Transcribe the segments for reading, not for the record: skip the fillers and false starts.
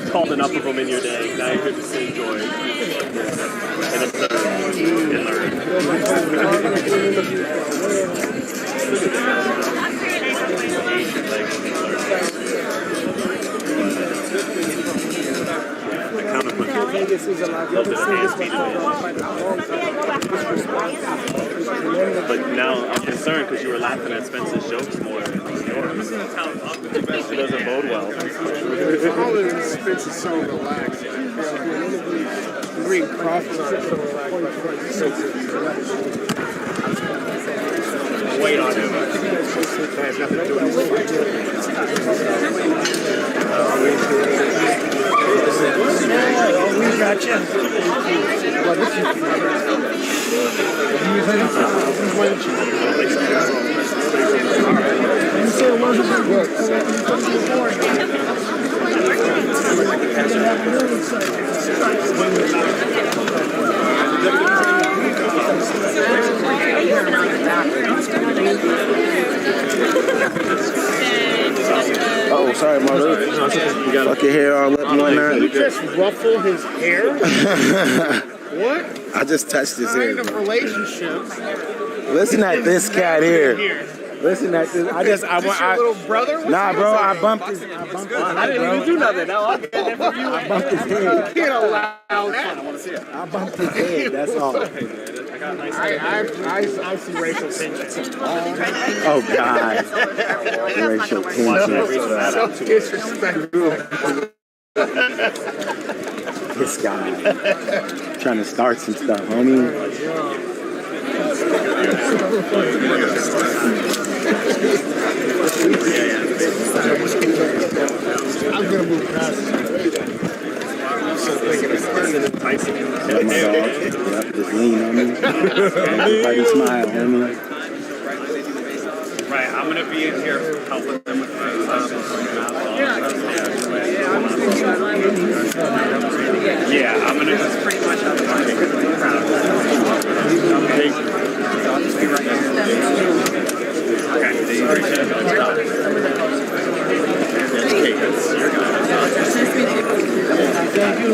called enough of them in your day. Now you get to enjoy this and observe and learn. Vegas is a lot. You haven't seen this one for a long time. But now I'm concerned because you were laughing at Spence's jokes more than yours. It doesn't bode well. All of Spence is so relaxed. Green Crawford. Wait on him. Has nothing to do with We got you. Oh, sorry, mother. Fuck your hair all up and whatnot. You just ruffle his hair? What? I just touched his hair. Kind of relationships. Listen at this cat here. Listen at this. I want your little brother? Nah, bro, I bumped his. I didn't even do nothing. Now I'll get that from you. I bumped his head. You can't allow that. I want to see it. I bumped his head. That's all. I see racial tension. Oh God. Racial tension. So disrespectful. This guy trying to start some stuff, homie. I'm gonna move past it. That's my dog. Yep, just lean on me. Everybody smile, homie. Right, I'm gonna be in here helping them with my yeah, I'm gonna just pretty much have to take the crowd. Okay. I'll just be right here. Okay. Okay, that's your guy. Thank you.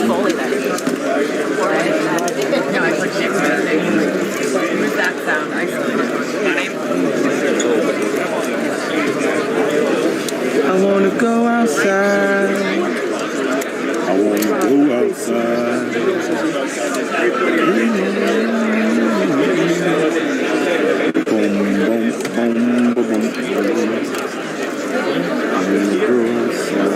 Fully that. No, I put Nick with it. Where's that sound? I wanna go outside. I wanna go outside. Boom, boom, boom, boom, boom. I wanna go outside.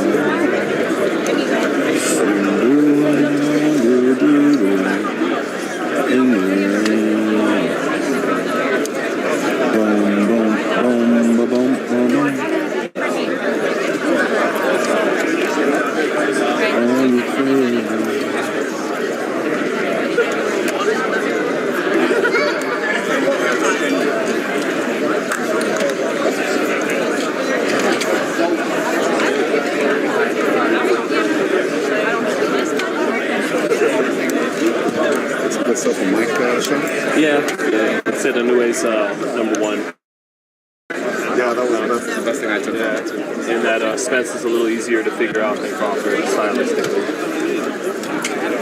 Yeah, said Inoue's number one. Yeah, that was the best thing I took. Yeah, and that Spence is a little easier to figure out than Crawford stylistically.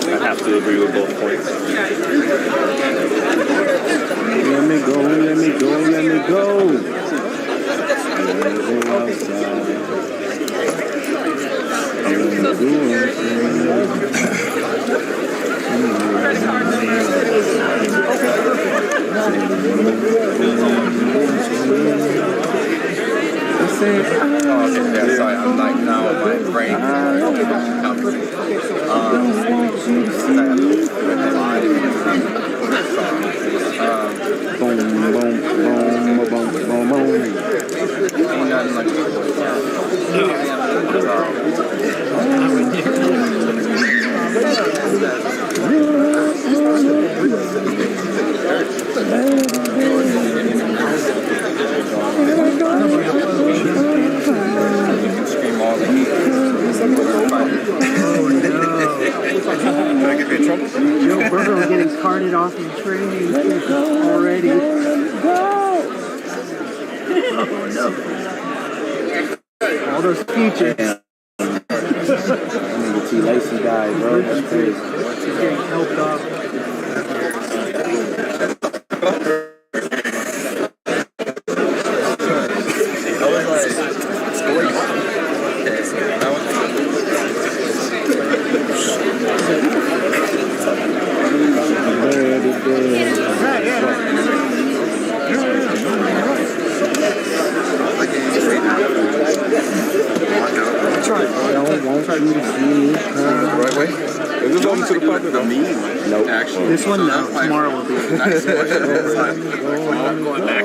I have to agree with both points. Let me go, let me go, let me go. I wanna go outside. I wanna go Sorry, I'm like now my brain. Joe Burrow getting carted off in training already. I'm going back.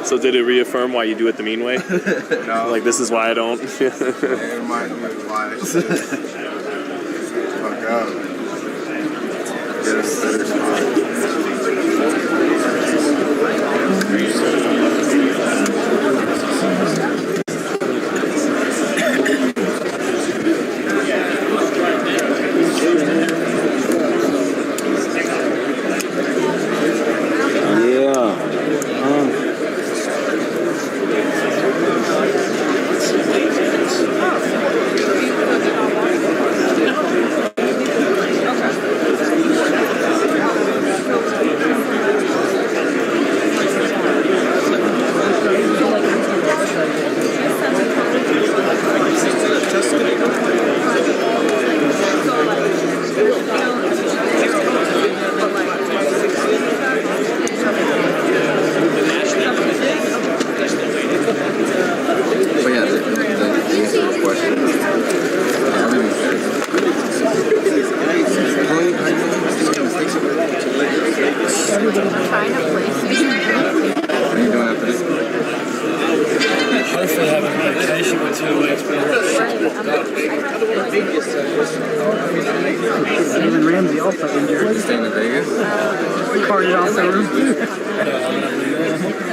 So did it reaffirm why you do it the mean way? No. Like, this is why I don't? It reminded me of why I said, fuck up. Get us better spot.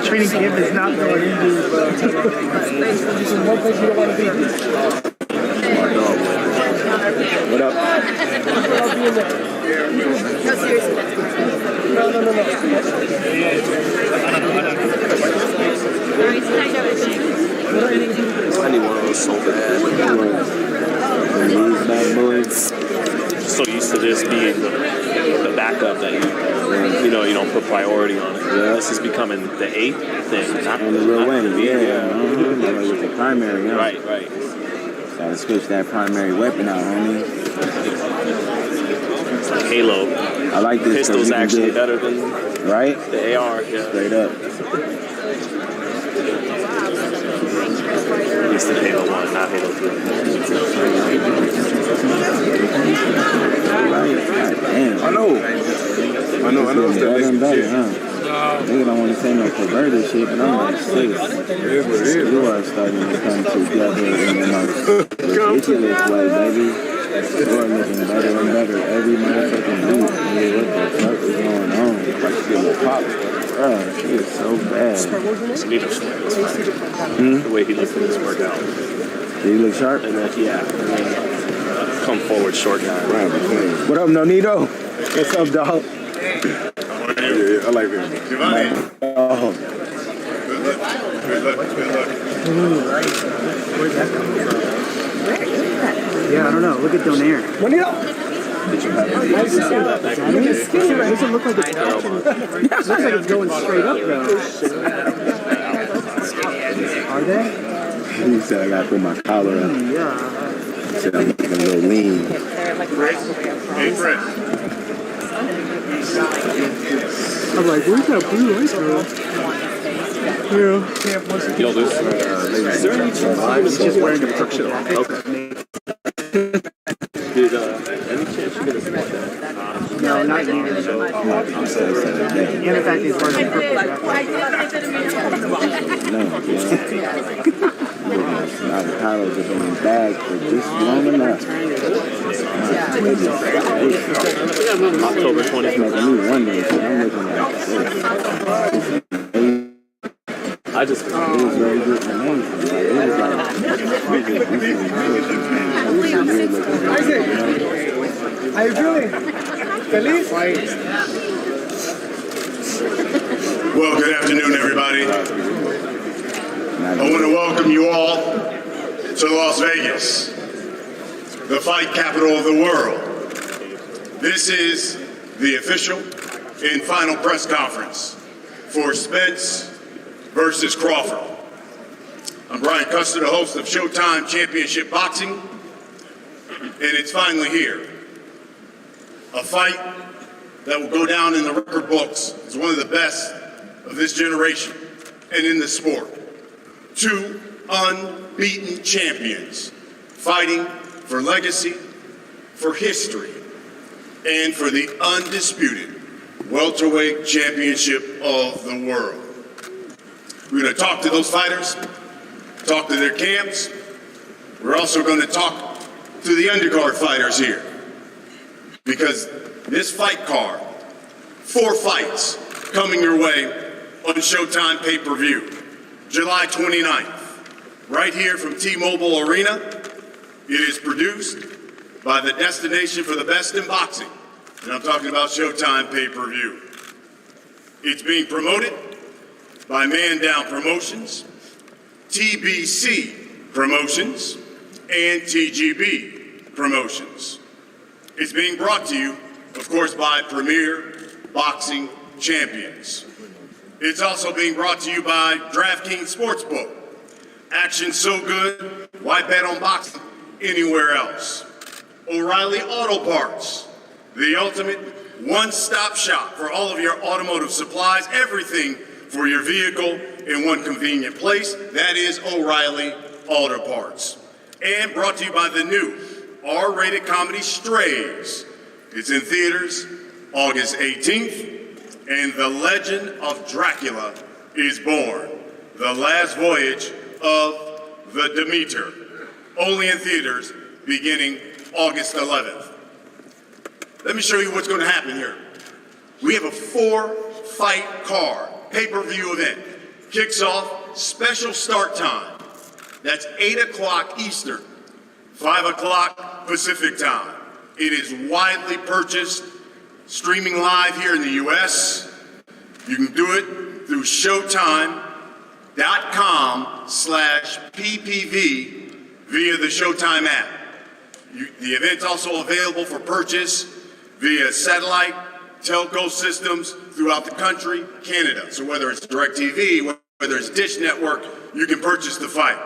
Training camp is not going into one place you don't want to be. What up? No, seriously. No. I need one of those so bad. So used to this being the backup that you don't put priority on it. Yeah. This is becoming the eighth thing. Not On the real way. yeah. With the primary, yeah. Right. Gotta switch that primary weapon out, homie. Halo. I like this. Pistol's actually better than right? the AR. Yeah. Straight up. At least in Halo 1, not Halo 3. Right. God damn. I know. It's that Better and next better, shit. huh? Nigga don't want to say no perverted shit, but I'm like, shit. It is what it is. You are starting to come together in the most ridiculous way, baby. You are looking better and better every motherfucking week. Nigga, what the fuck is going on? Like, she was pop. Bruh, she is so bad. The way he looked in his workout. Did he look sharp? And then, come forward short guy. What up, Nonito? What's up, dog? Yeah, I like him. Giovanni. Oh. Good luck. Where's that coming from? Yeah, I don't know. Look at Donaire. Did you have His skin doesn't look like it's looks like it's going straight up though. Are they? He said I gotta put my collar up. Yeah. He said I'm looking a little lean. Hey, Fred. I'm like, where's that blue light girl? Yo, this. Is there any chance He's just wearing a picture. Okay. Did any chance you get a spot that? No, not you. I'm so upset. And in fact, he's wearing a purple No, avocados have been in bags for just long enough. October 20th. It's making me wonder. So I'm looking like I just. it was very good for me. It was How you feeling? Feliz? Well, good afternoon, everybody. I want to welcome you all to Las Vegas, the fight capital of the world. This is the official and final press conference for Spence versus Crawford. I'm Brian Custer, the host of Showtime Championship Boxing, and it's finally here. A fight that will go down in the record books as one of the best of this generation and in the sport. Two unbeaten champions fighting for legacy, for history. and for the undisputed welterweight championship of the world. We're going to talk to those fighters, talk to their camps. We're also going to talk to the undercard fighters here, because this fight card, 4 fights coming your way on Showtime pay-per-view, July 29th, right here from T-Mobile Arena. It is produced by the destination for the best in boxing, and I'm talking about Showtime pay-per-view. It's being promoted by Man Down Promotions, TBC Promotions, and TGB Promotions. It's being brought to you, of course, by Premier Boxing Champions. It's also being brought to you by DraftKings Sportsbook. Action so good, why bet on boxing anywhere else? O'Reilly Auto Parts, the ultimate one-stop shop for all of your automotive supplies, everything for your vehicle in one convenient place. That is O'Reilly Auto Parts. And brought to you by the new R-rated comedy Strays. It's in theaters August 18th, and The Legend of Dracula is born. The Last Voyage of the Demeter. Only in theaters beginning August 11th. Let me show you what's going to happen here. We have a 4-fight card, pay-per-view event. Kicks off, special start time. That's 8 o'clock Eastern, 5 o'clock Pacific time. It is widely purchased, streaming live here in the U.S. You can do it through Showtime.com/PPV via the Showtime app. The event's also available for purchase via satellite, telco systems throughout the country, Canada. So whether it's DirecTV, whether it's Dish Network, you can purchase the fight.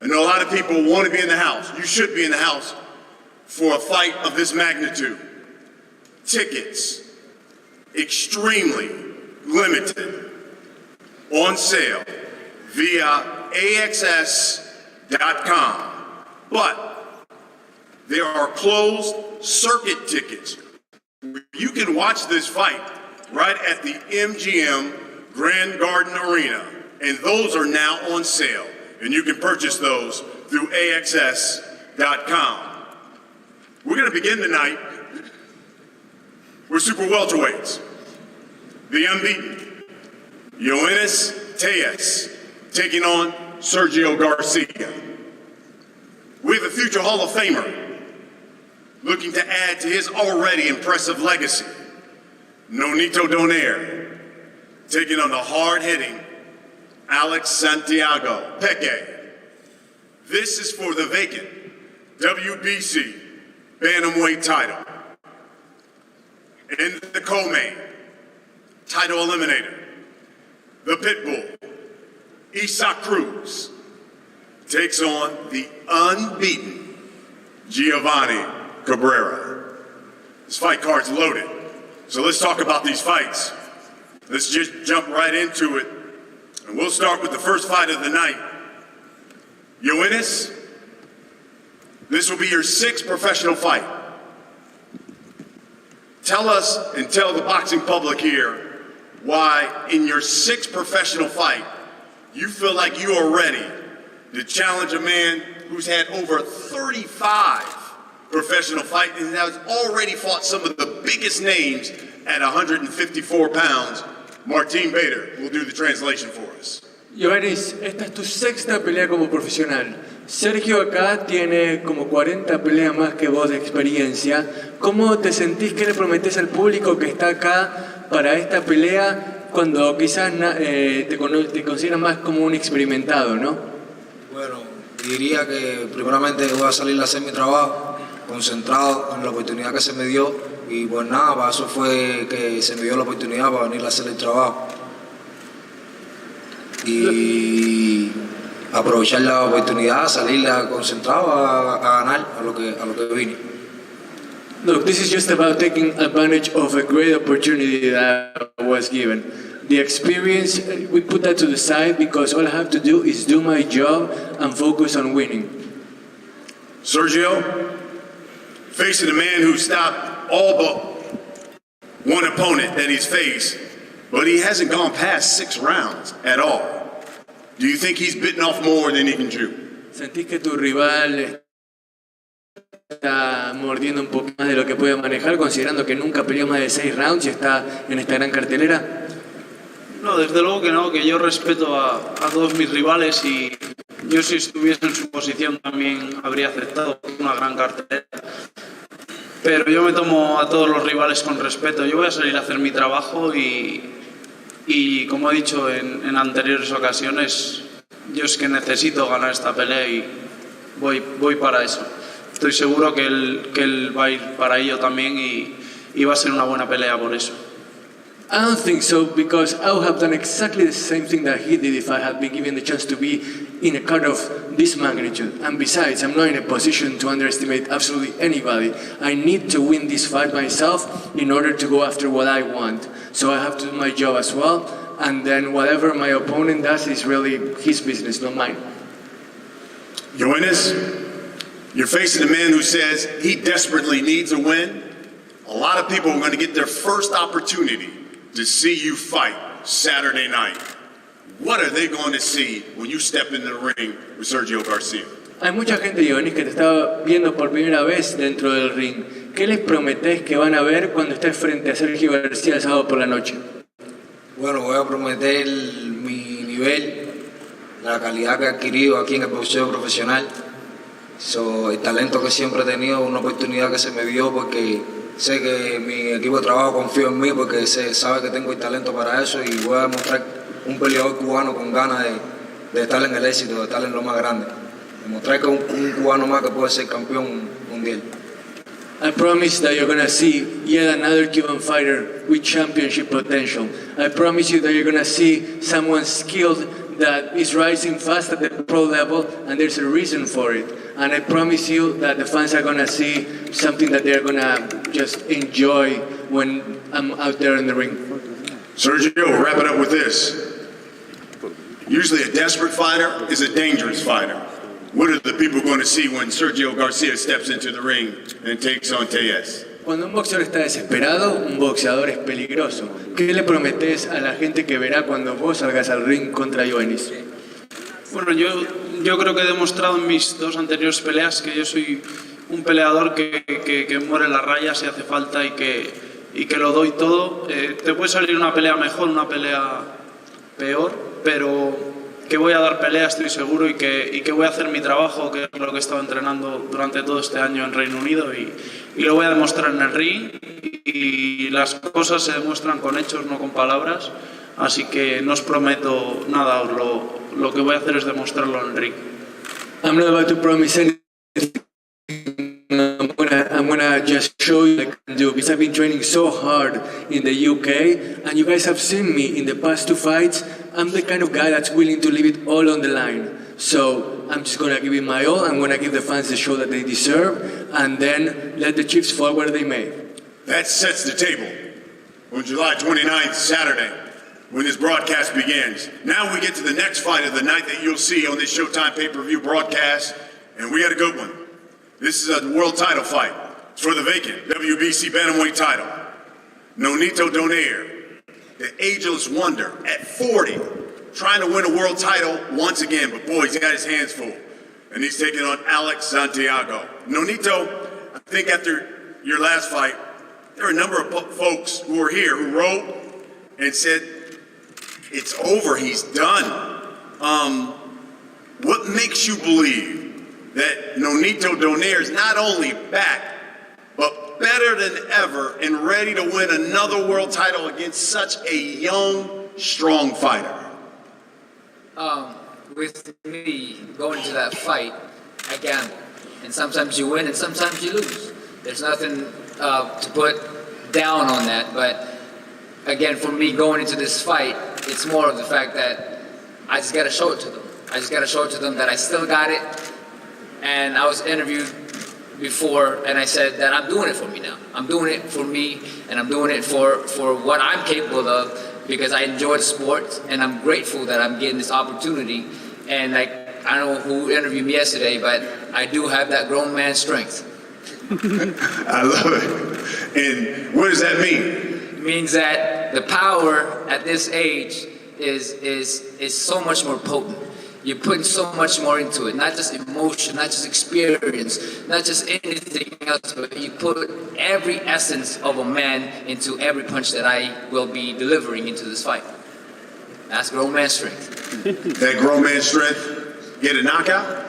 I know a lot of people want to be in the house. You should be in the house for a fight of this magnitude. Tickets, extremely limited, on sale via AXS.com. But there are closed circuit tickets. You can watch this fight right at the MGM Grand Garden Arena, and those are now on sale, and you can purchase those through AXS.com. We're going to begin tonight with super welterweights. The unbeaten Yoenis Tejas taking on Sergio Garcia. We have a future Hall of Famer looking to add to his already impressive legacy. Nonito Donaire taking on the hard-hitting Alex Santiago Peque. This is for the vacant WBC Bantamweight title. In the co-main, title eliminator, the Pitbull, Cruz, takes on the unbeaten Giovanni Cabrera. This fight card's loaded. So let's talk about these fights. Let's just jump right into it. And we'll start with the first fight of the night. Yoenis, this will be your 6th professional fight. Tell us and tell the boxing public here why in your 6th professional fight, you feel like you are ready to challenge a man who's had over 35 professional fights and has already fought some of the biggest names at 154 pounds. Martin Bader will do the translation for us. Yoenis, esta es tu 6ª pelea como profesional. Sergio acá tiene como 40 peleas más que vos de experiencia. ¿Cómo te sentís? ¿Qué le prometés al público que está acá para esta pelea cuando quizás te consideran más como un experimentado, no? Bueno, diría que primeramente voy a salir a hacer mi trabajo, concentrado en la oportunidad que se me dio, y pues nada, para eso fue que se me dio la oportunidad para venir a hacer el trabajo y aprovechar la oportunidad, salir concentrado a ganar a lo que vine. Look, this is just about taking advantage of a great opportunity that I was given. The experience, we put that to the side because all I have to do is do my job and focus on winning. Sergio, facing a man who stopped all but one opponent that he's faced, but he hasn't gone past 6 rounds at all. Do you think he's bitten off more than he can chew? ¿Sentís que tu rival está mordiendo un poco más de lo que puede manejar, considerando que nunca peleó más de 6 rounds y está en esta gran cartelera? No, desde luego que no, que yo respeto a todos mis rivales y yo si estuviese en su posición también habría aceptado una gran cartelera. Pero yo me tomo a todos los rivales con respeto. Yo voy a salir a hacer mi trabajo y como he dicho en anteriores ocasiones, yo es que necesito ganar esta pelea y voy para eso. Estoy seguro que él va a ir para ello también y va a ser una buena pelea por eso. I don't think so, because I would have done exactly the same thing that he did if I had been given the chance to be in a card of this magnitude. And besides, I'm not in a position to underestimate absolutely anybody. I need to win this fight myself in order to go after what I want. So I have to do my job as well, and then whatever my opponent does is really his business, not mine. Joannes, you're facing a man who says he desperately needs a win. A lot of people are going to get their first opportunity to see you fight Saturday night. What are they going to see when you step in the ring with Sergio Garcia? Hay mucha gente, Ioannis, que te está viendo por primera vez dentro del ring. ¿Qué les prometés que van a ver cuando estés frente a Sergio García el sábado por la noche? Bueno, voy a prometer mi nivel, la calidad que he adquirido aquí en el boxeo profesional, el talento que siempre he tenido, una oportunidad que se me dio porque sé que mi equipo de trabajo confía en mí porque sabe que tengo el talento para eso y voy a demostrar un peleador cubano con ganas de estar en el éxito, de estar en lo más grande. Demostrar que un cubano más que puede ser campeón mundial. I promise that you're gonna see yet another Cuban fighter with championship potential. I promise you that you're gonna see someone skilled that is rising fast at the pro level, and there's a reason for it. And I promise you that the fans are gonna see something that they're gonna just enjoy when I'm out there in the ring. Sergio, we'll wrap it up with this. Usually a desperate fighter is a dangerous fighter. What are the people going to see when Sergio Garcia steps into the ring and takes on Tellez? Cuando un boxeador está desesperado, un boxeador es peligroso. ¿Qué le prometés a la gente que verá cuando vos salgas al ring contra Ioannis? Bueno, yo creo que he demostrado en mis 2 anteriores peleas que yo soy un peleador que muere en la raya si hace falta y que lo doy todo. Te puede salir una pelea mejor, una pelea peor, pero que voy a dar pelea, estoy seguro, y que voy a hacer mi trabajo, que es lo que he estado entrenando durante todo este año en Reino Unido, y lo voy a demostrar en el ring, y las cosas se demuestran con hechos, no con palabras, así que no os prometo nada, lo que voy a hacer es demostrarlo en el ring. I'm not about to promise anything. I'm gonna just show you what I can do, because I've been training so hard in the UK, and you guys have seen me in the past 2 fights. I'm the kind of guy that's willing to leave it all on the line. So I'm just gonna give it my all. I'm gonna give the fans the show that they deserve, and then let the chips fall where they may. That sets the table on July 29th, Saturday, when this broadcast begins. Now we get to the next fight of the night that you'll see on this Showtime pay-per-view broadcast, and we had a good one. This is a world title fight. It's for the vacant WBC Bantamweight title. Nonito Donaire, the ageless wonder at 40, trying to win a world title once again, but boy, he's got his hands full. And he's taking on Alex Santiago. Nonito, I think after your last fight, there are a number of folks who were here who wrote and said, it's over, he's done. What makes you believe that Nonito Donaire is not only back, but better than ever and ready to win another world title against such a young, strong fighter? With me going to that fight, I gamble. And sometimes you win and sometimes you lose. There's nothing to put down on that, but again, for me going into this fight, it's more of the fact that I just got to show it to them. I just got to show it to them that I still got it. And I was interviewed before, and I said that I'm doing it for me now. I'm doing it for me, and I'm doing it for what I'm capable of, because I enjoy the sport, and I'm grateful that I'm getting this opportunity. And like, I don't know who interviewed me yesterday, but I do have that grown man strength. I love it. And what does that mean? It means that the power at this age is so much more potent. You're putting so much more into it, not just emotion, not just experience, not just anything else, but you put every essence of a man into every punch that I will be delivering into this fight. That's grown man strength. That grown man strength, get a knockout?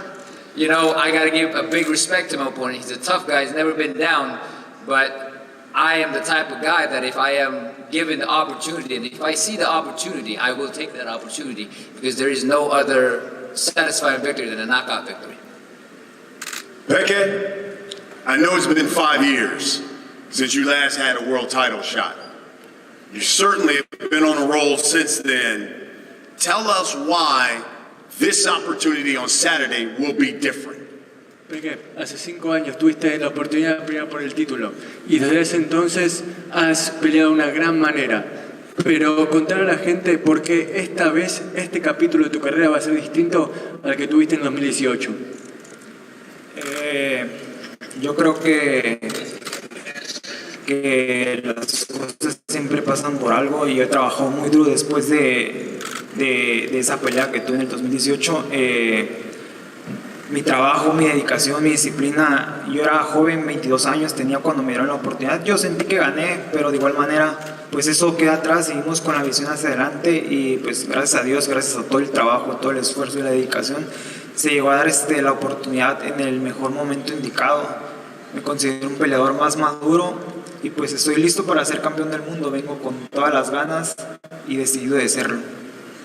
You know, I gotta give a big respect to my opponent. He's a tough guy, he's never been down, but I am the type of guy that if I am given the opportunity, and if I see the opportunity, I will take that opportunity, because there is no other satisfying victory than a knockout victory. Peke, I know it's been 5 years since you last had a world title shot. You certainly have been on a roll since then. Tell us why this opportunity on Saturday will be different. Porque hace 5 años tuviste la oportunidad de pelear por el título y desde ese entonces has peleado de una gran manera. Pero contar a la gente por qué esta vez este capítulo de tu carrera va a ser distinto al que tuviste en 2018. Yo creo que las cosas siempre pasan por algo y yo he trabajado muy duro después de esa pelea que tuve en el 2018. Mi trabajo, mi dedicación, mi disciplina. Yo era joven, 22 años tenía cuando me dieron la oportunidad. Yo sentí que gané, pero de igual manera, pues eso queda atrás. Seguimos con la visión hacia adelante y pues gracias a Dios, gracias a todo el trabajo, todo el esfuerzo y la dedicación, se llegó a dar la oportunidad en el mejor momento indicado. Me considero un peleador más maduro y pues estoy listo para ser campeón del mundo. Vengo con todas las ganas y decidido de serlo.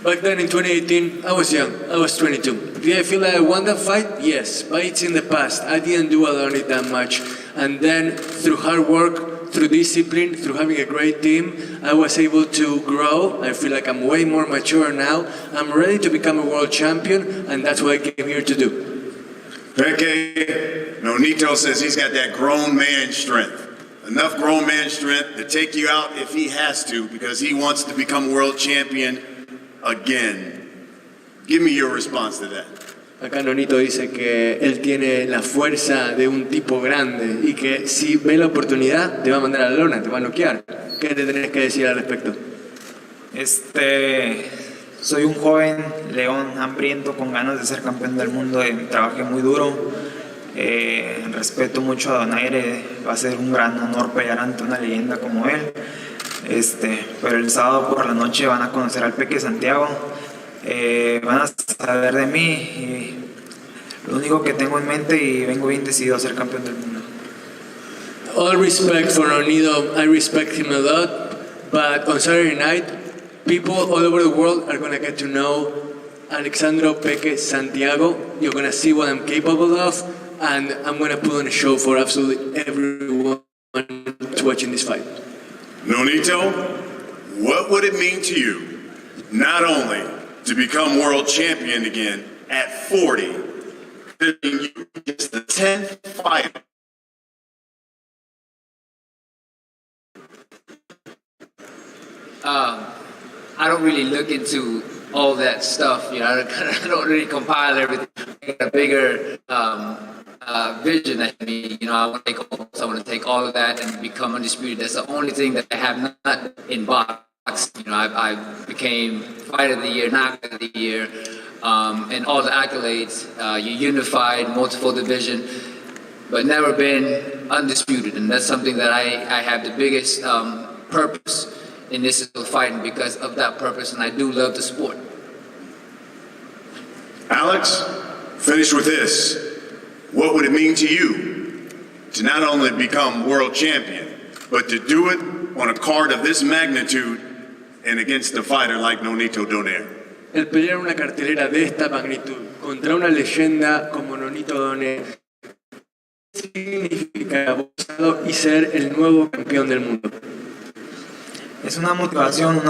Back then in 2018, I was young. I was 22. Did I feel like I won that fight? Yes, but it's in the past. I didn't do it that much. And then through hard work, through discipline, through having a great team, I was able to grow. I feel like I'm way more mature now. I'm ready to become a world champion, and that's what I came here to do. Peke, Nonito says he's got that grown man strength. Enough grown man strength to take you out if he has to, because he wants to become world champion again. Give me your response to that. Acá Nonito dice que él tiene la fuerza de un tipo grande y que si ve la oportunidad te va a mandar a la lona, te va a noquear. ¿Qué te tenés que decir al respecto? Soy un joven león hambriento con ganas de ser campeón del mundo. Trabajé muy duro. Respeto mucho a Donaire. Va a ser un gran honor pelear ante una leyenda como él. Pero el sábado por la noche van a conocer al Peque Santiago, van a saber de mí y lo único que tengo en mente y vengo bien decidido a ser campeón del mundo. All respect for Nonito, I respect him a lot, but on Saturday night, people all over the world are going to get to know Alexandro Peque Santiago. You're going to see what I'm capable of, and I'm going to put on a show for absolutely everyone watching this fight. Nonito, what would it mean to you, not only to become world champion again at 40, you just the 10th fighter? I don't really look into all that stuff, you know, I don't really compile everything. I got a bigger vision at me, you know, I want to take all of that and become undisputed. That's the only thing that I have not in box. You know, I became Fighter of the Year, Knockout of the Year, and all the accolades. You unified, multiple division, but never been undisputed, and that's something that I have the biggest purpose in this is fighting because of that purpose, and I do love the sport. Alex, finish with this. What would it mean to you to not only become world champion, but to do it on a card of this magnitude and against a fighter like Nonito Donaire? El pelear una cartelera de esta magnitud contra una leyenda como Nonito Donaire significa boxeador y ser el nuevo campeón del mundo. Es una motivación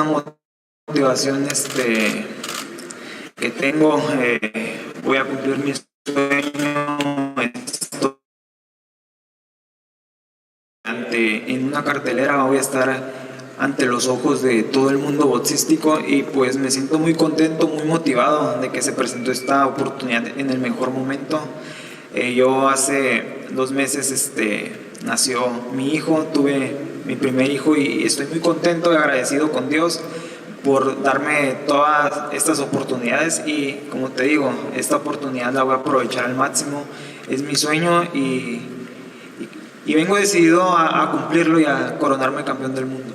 que tengo. Voy a cumplir mi sueño. En una cartelera voy a estar ante los ojos de todo el mundo boxístico y pues me siento muy contento, muy motivado de que se presentó esta oportunidad en el mejor momento. Yo hace 2 meses nació mi hijo, tuve mi primer hijo y estoy muy contento y agradecido con Dios por darme todas estas oportunidades y como te digo, esta oportunidad la voy a aprovechar al máximo, es mi sueño y vengo decidido a cumplirlo y a coronarme campeón del mundo.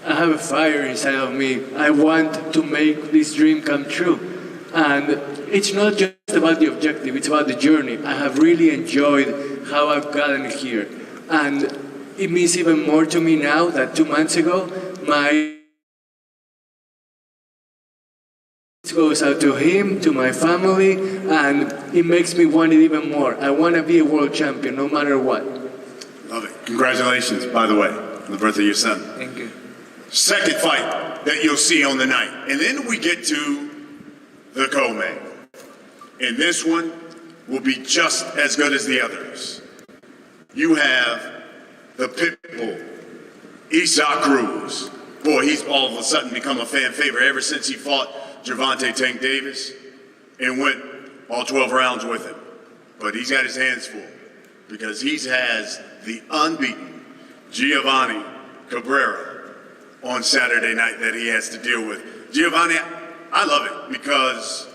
I have a fire inside of me. I want to make this dream come true. And it's not just about the objective, it's about the journey. I have really enjoyed how I've gotten here. And it means even more to me now that 2 months ago, my goes out to him, to my family, and it makes me want it even more. I want to be a world champion no matter what. Love it. Congratulations, by the way, on the birth of your son. Thank you. Second fight that you'll see on the night. And then we get to the co-main. And this one will be just as good as the others. You have the Pitbull, Cruz. Boy, he's all of a sudden become a fan favorite ever since he fought Gervonta Tank Davis and went all 12 rounds with him. But he's got his hands full because he has the unbeaten Giovanni Cabrera on Saturday night that he has to deal with. Giovanni, I love it because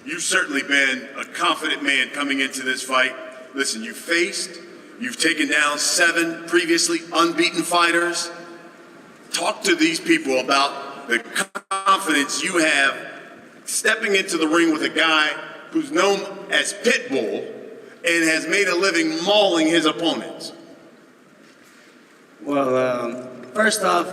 you've certainly been a confident man coming into this fight. Listen, you've taken down 7 previously unbeaten fighters. Talk to these people about the confidence you have stepping into the ring with a guy who's known as Pitbull and has made a living mauling his opponents. Well, first off,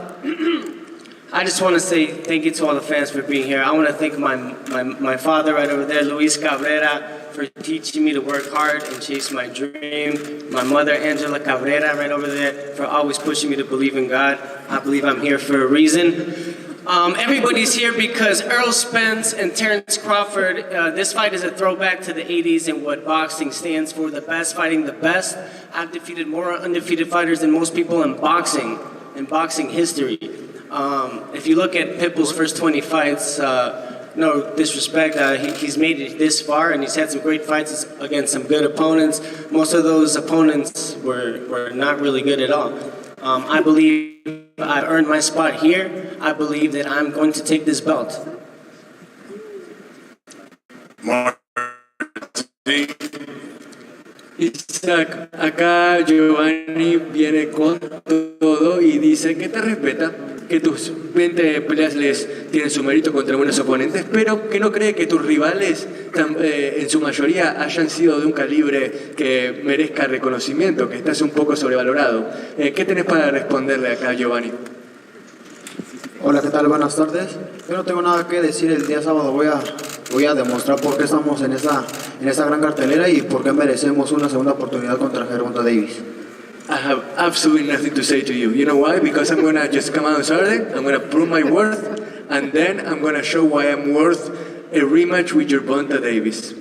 I just want to say thank you to all the fans for being here. I want to thank my father right over there, Luis Cabrera, for teaching me to work hard and chase my dream. My mother, Angela Cabrera, right over there, for always pushing me to believe in God. I believe I'm here for a reason. Everybody's here because Errol Spence and Terence Crawford, this fight is a throwback to the 80s and what boxing stands for, the best fighting the best. I've defeated more undefeated fighters than most people in boxing history. If you look at Pitbull's first 20 fights, no disrespect, he's made it this far and he's had some great fights against some good opponents. Most of those opponents were not really good at all. I believe I've earned my spot here. I believe that I'm going to take this belt. Isaac, acá Giovanni viene con todo y dice que te respeta, que tus 20 peleas tienen su mérito contra buenos oponentes, pero que no cree que tus rivales en su mayoría hayan sido de un calibre que merezca reconocimiento, que estás un poco sobrevalorado. ¿Qué tenés para responderle acá, Giovanni? Hola, ¿qué tal? Buenas tardes. Yo no tengo nada que decir. El día sábado voy a demostrar por qué estamos en esa gran cartelera y por qué merecemos una segunda oportunidad contra Gervonta Davis. I have absolutely nothing to say to you. You know why? Because I'm going to just come out on Saturday, I'm going to prove my worth, and then I'm going to show why I'm worth a rematch with Gervonta Davis.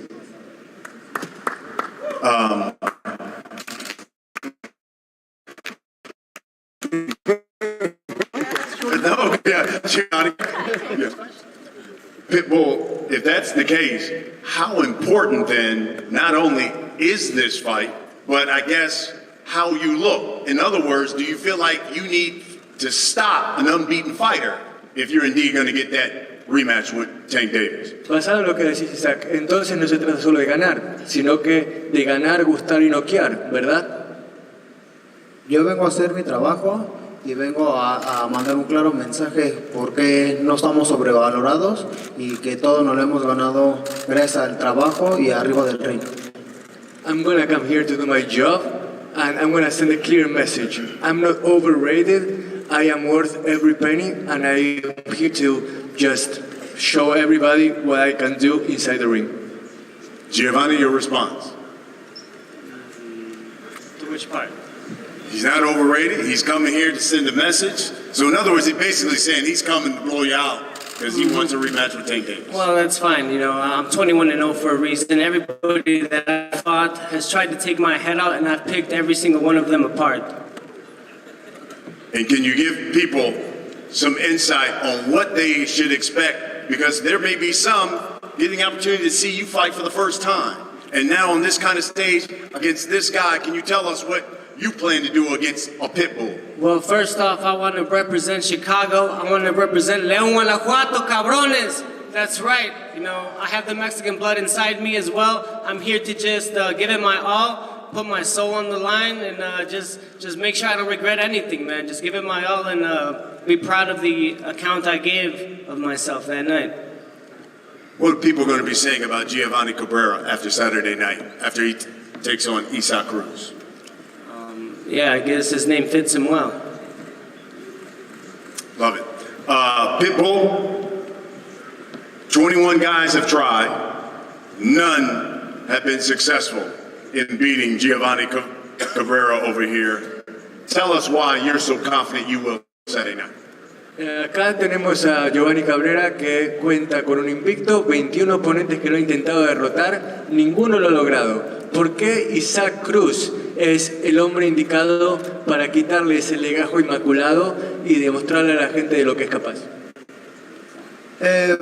Pitbull, if that's the case, how important then not only is this fight, but I guess how you look? In other words, do you feel like you need to stop an unbeaten fighter if you're indeed going to get that rematch with Tank Davis? Basado en lo que decís, Isaac, entonces no se trata solo de ganar, sino que de ganar, gustar y noquear, ¿verdad? Yo vengo a hacer mi trabajo y vengo a mandar un claro mensaje porque no estamos sobrevalorados y que todo nos lo hemos ganado gracias al trabajo y arriba del ring. I'm going to come here to do my job and I'm going to send a clear message. I'm not overrated, I am worth every penny and I am here to just show everybody what I can do inside the ring. Giovanni, your response? To which part? He's not overrated. He's coming here to send a message. So in other words, he's basically saying he's coming to blow you out because he wants a rematch with Tank Davis. Well, that's fine. You know, I'm 21-0 for a reason. Everybody that I fought has tried to take my head out, and I've picked every single one of them apart. And can you give people some insight on what they should expect? Because there may be some getting the opportunity to see you fight for the first time. And now on this kind of stage against this guy, can you tell us what you plan to do against a Pitbull? Well, first off, I want to represent Chicago. I want to represent León, Guanajuato, cabrones. That's right. You know, I have the Mexican blood inside me as well. I'm here to just give it my all, put my soul on the line, and just make sure I don't regret anything, man. Just give it my all and be proud of the account I gave of myself that night. What are people going to be saying about Giovanni Cabrera after Saturday night, after he takes on Cruz? Yeah, I guess his name fits him well. Love it. Pitbull, 21 guys have tried. None have been successful in beating Giovanni Cabrera over here. Tell us why you're so confident you will Saturday night. Acá tenemos a Giovanni Cabrera que cuenta con un invicto, 21 oponentes que lo han intentado derrotar, ninguno lo ha logrado. ¿Por qué Cruz es el hombre indicado para quitarle ese legajo inmaculado y demostrarle a la gente de lo que es capaz?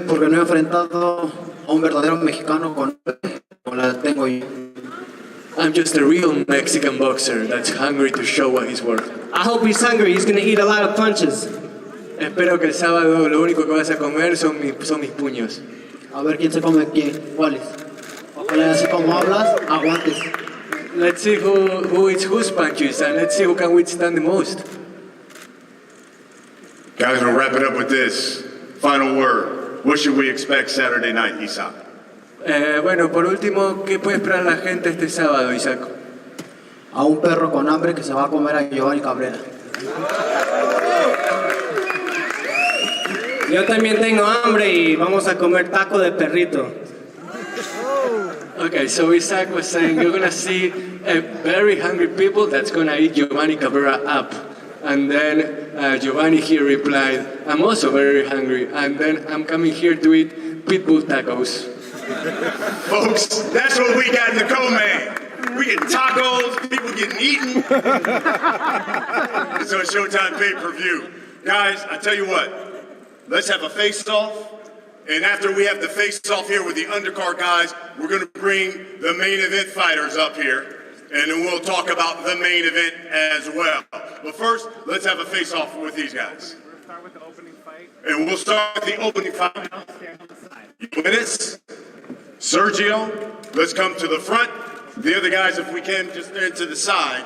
Porque no he enfrentado a un verdadero mexicano con la tengo yo. I'm just a real Mexican boxer that's hungry to show what he's worth. I hope he's hungry. He's going to eat a lot of punches. Espero que el sábado lo único que vas a comer son mis puños. A ver quién se come quién, cuáles. Ojalá así como hablas, aguantes. Let's see who eats whose punches and let's see who can withstand the most. Guys, we'll wrap it up with this. Final word. What should we expect Saturday night, Isaac? Bueno, por último, ¿qué puede esperar la gente este sábado, Isaac? A un perro con hambre que se va a comer a Giovanni Cabrera. Yo también tengo hambre y vamos a comer taco de perrito. Okay, so Isaac was saying you're gonna see a very hungry people that's gonna eat Giovanni Cabrera up. And then Giovanni here replied, I'm also very hungry, and then I'm coming here to eat Pitbull tacos. Folks, that's what we got in the co-main. We get tacos, people getting eaten. It's a Showtime pay-per-view. Guys, I tell you what, let's have a face-off. And after we have the face-off here with the undercard guys, we're going to bring the main event fighters up here. And then we'll talk about the main event as well. But first, let's have a face-off with these guys. We'll start with the opening fight. And we'll start with the opening fight. Minutes. Sergio, let's come to the front. The other guys, if we can, just stand to the side.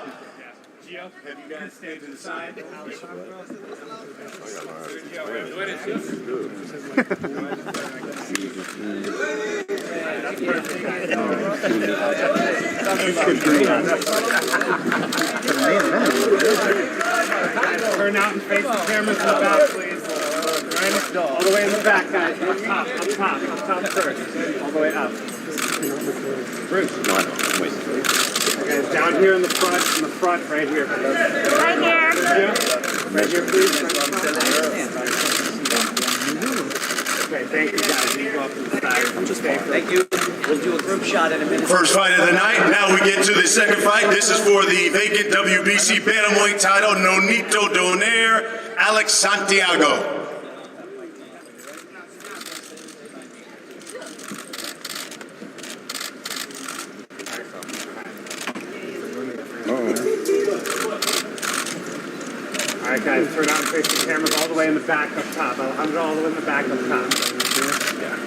Gio, have you guys stand to the side? Turn out and face the cameras in the back, please. Right, all the way in the back, guys. Up top first. All the way up. Bruce. Okay, down here in the front, right here. Right here. Yeah. Right here, please. Okay, thank you guys. You go up to the side. Thank you. We'll do a group shot in a minute. First fight of the night. Now we get to the second fight. This is for the vacant WBC Bantamweight title. Nonito Donaire, Alex Santiago. All right, guys, turn out and face the cameras all the way in the back up top. Alejandro all the way in the back up top. Yeah.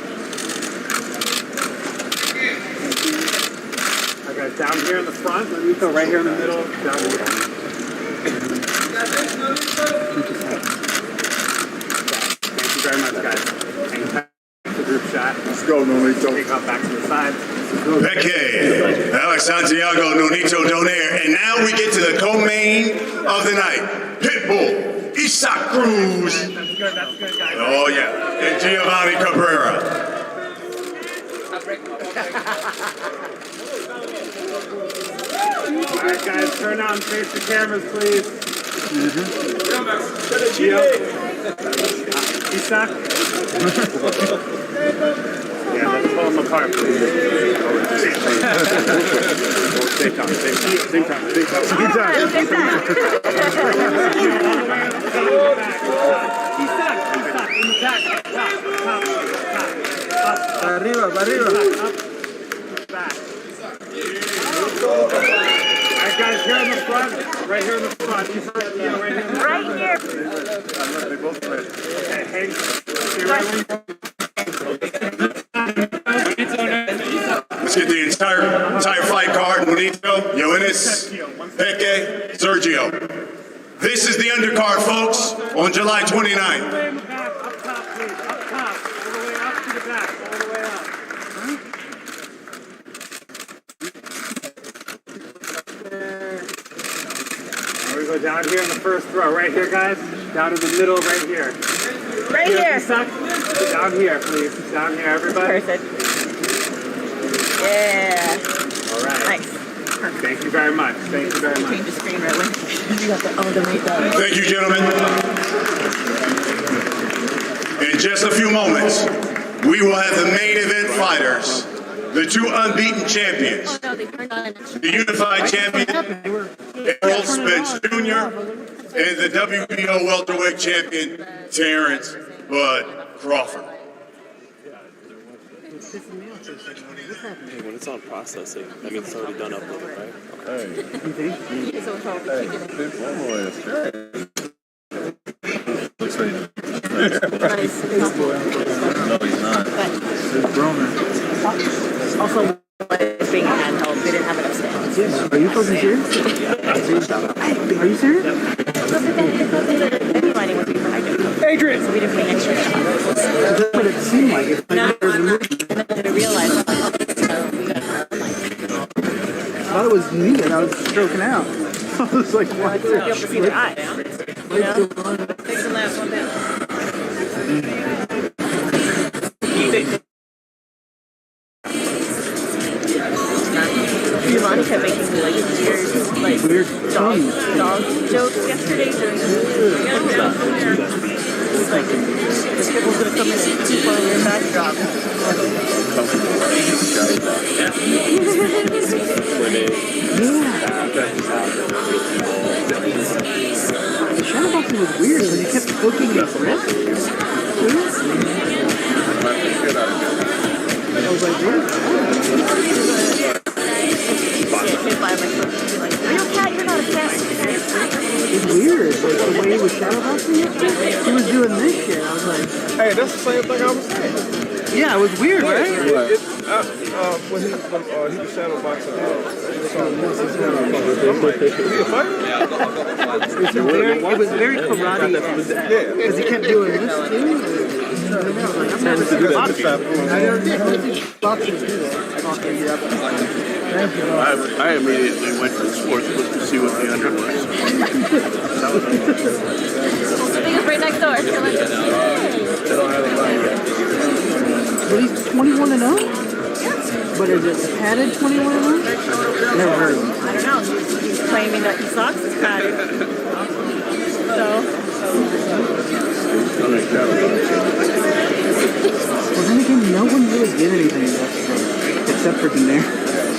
All right, guys, down here in the front. Nonito right here in the middle. Down here. Thank you very much, guys. Hang tight to the group shot. Let's go, Nonito. Take off back to the side. Becky, Alex Santiago, Nonito Donaire. And now we get to the co-main of the night. Pitbull, Cruz. That's good, guys. Oh, yeah. And Giovanni Cabrera. All right, guys, turn out and face the cameras, please. Gio. Isak. Yeah, let's pull them apart, please. Same time. Arriba. They both quit. Okay, Hank, stay right where Let's get the entire fight card. Bonito, Yoenis, Peke, Sergio. This is the undercard, folks, on July 29th. Up top, please. Up top. All the way up to the back. All the way up. Here we go down here in the first row. Right here, guys. Down in the middle, right here. Right here. Down here, please. Down here, everybody. Perfect. Yeah. All right. Nice. Thank you very much. Thank you very much. Change the screen right away. You got the weight down. Thank you, gentlemen. In just a few moments, we will have the main event fighters, the two unbeaten champions, the unified champion, Errol Spence Jr., and the WBO welterweight champion, Terence Bud Crawford. When it's on processing, that means it's already done uploaded, right? Hey. You think? Pitbull is great. No, he's not. He's grown. Also, being a handheld, they didn't have enough stands. Are you fucking serious? Are you serious? Lining was before I did. Adrian! So we didn't pay extra. That's what it seemed like. It's like there's a movie. And then I realized, we got I thought it was me and I was stroking out. I was like, why is to be able to see their eyes. You know? Take the last one down. Giovanni kept making me weird dog jokes yesterday during the like, the Pittbull's gonna come in and follow your backdrop. The shadowboxing was weird because he kept hooking his wrist. I was like, dude. Are you a cat? You're not a cat. It's weird, like the way he was shadowboxing it. He was doing this shit. I was like, Hey, that's the same thing I was saying. yeah, it was weird, right? When he was shadowboxing, he a fighter? It was very karate because he kept doing this too. I immediately went to the sports book to see what the under was. I think it's right next door. They don't have a line yet. But he's 21-0? But is it padded 21-0? Never heard of him. I don't know. He's claiming that he sucks. It's padded. So. Well, then again, no one really did anything except for Daenerys.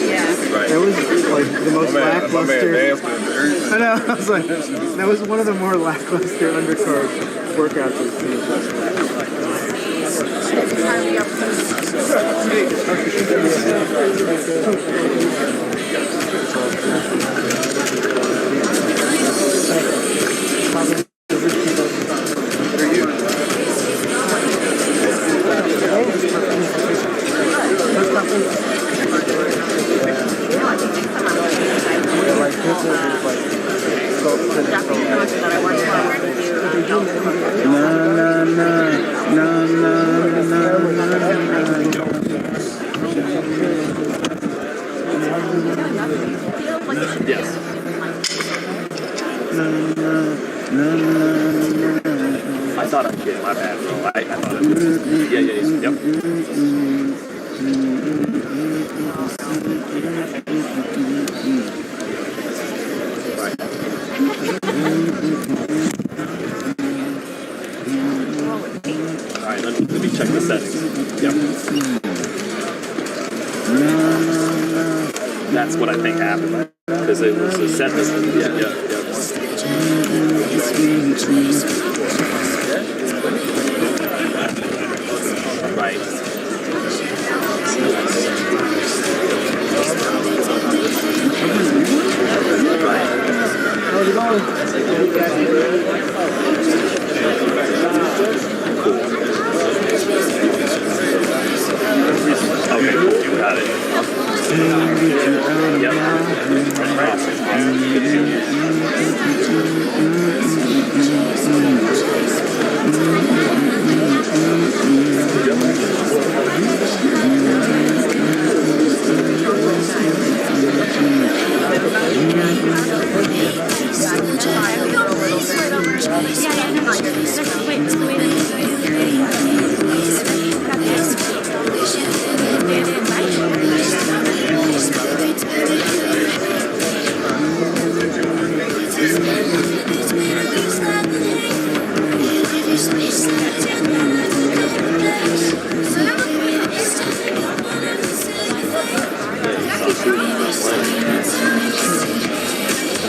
Yeah. That was like the most lackluster. I know. I was like, that was one of the more lackluster undercard workouts I've seen. Yes. I thought I did. My bad, bro. I thought I was. Yeah. Yep. Right. All right, let me check the settings. Yep. That's what I think happened, right? Because it was a set this. Yeah. Right. How's it going?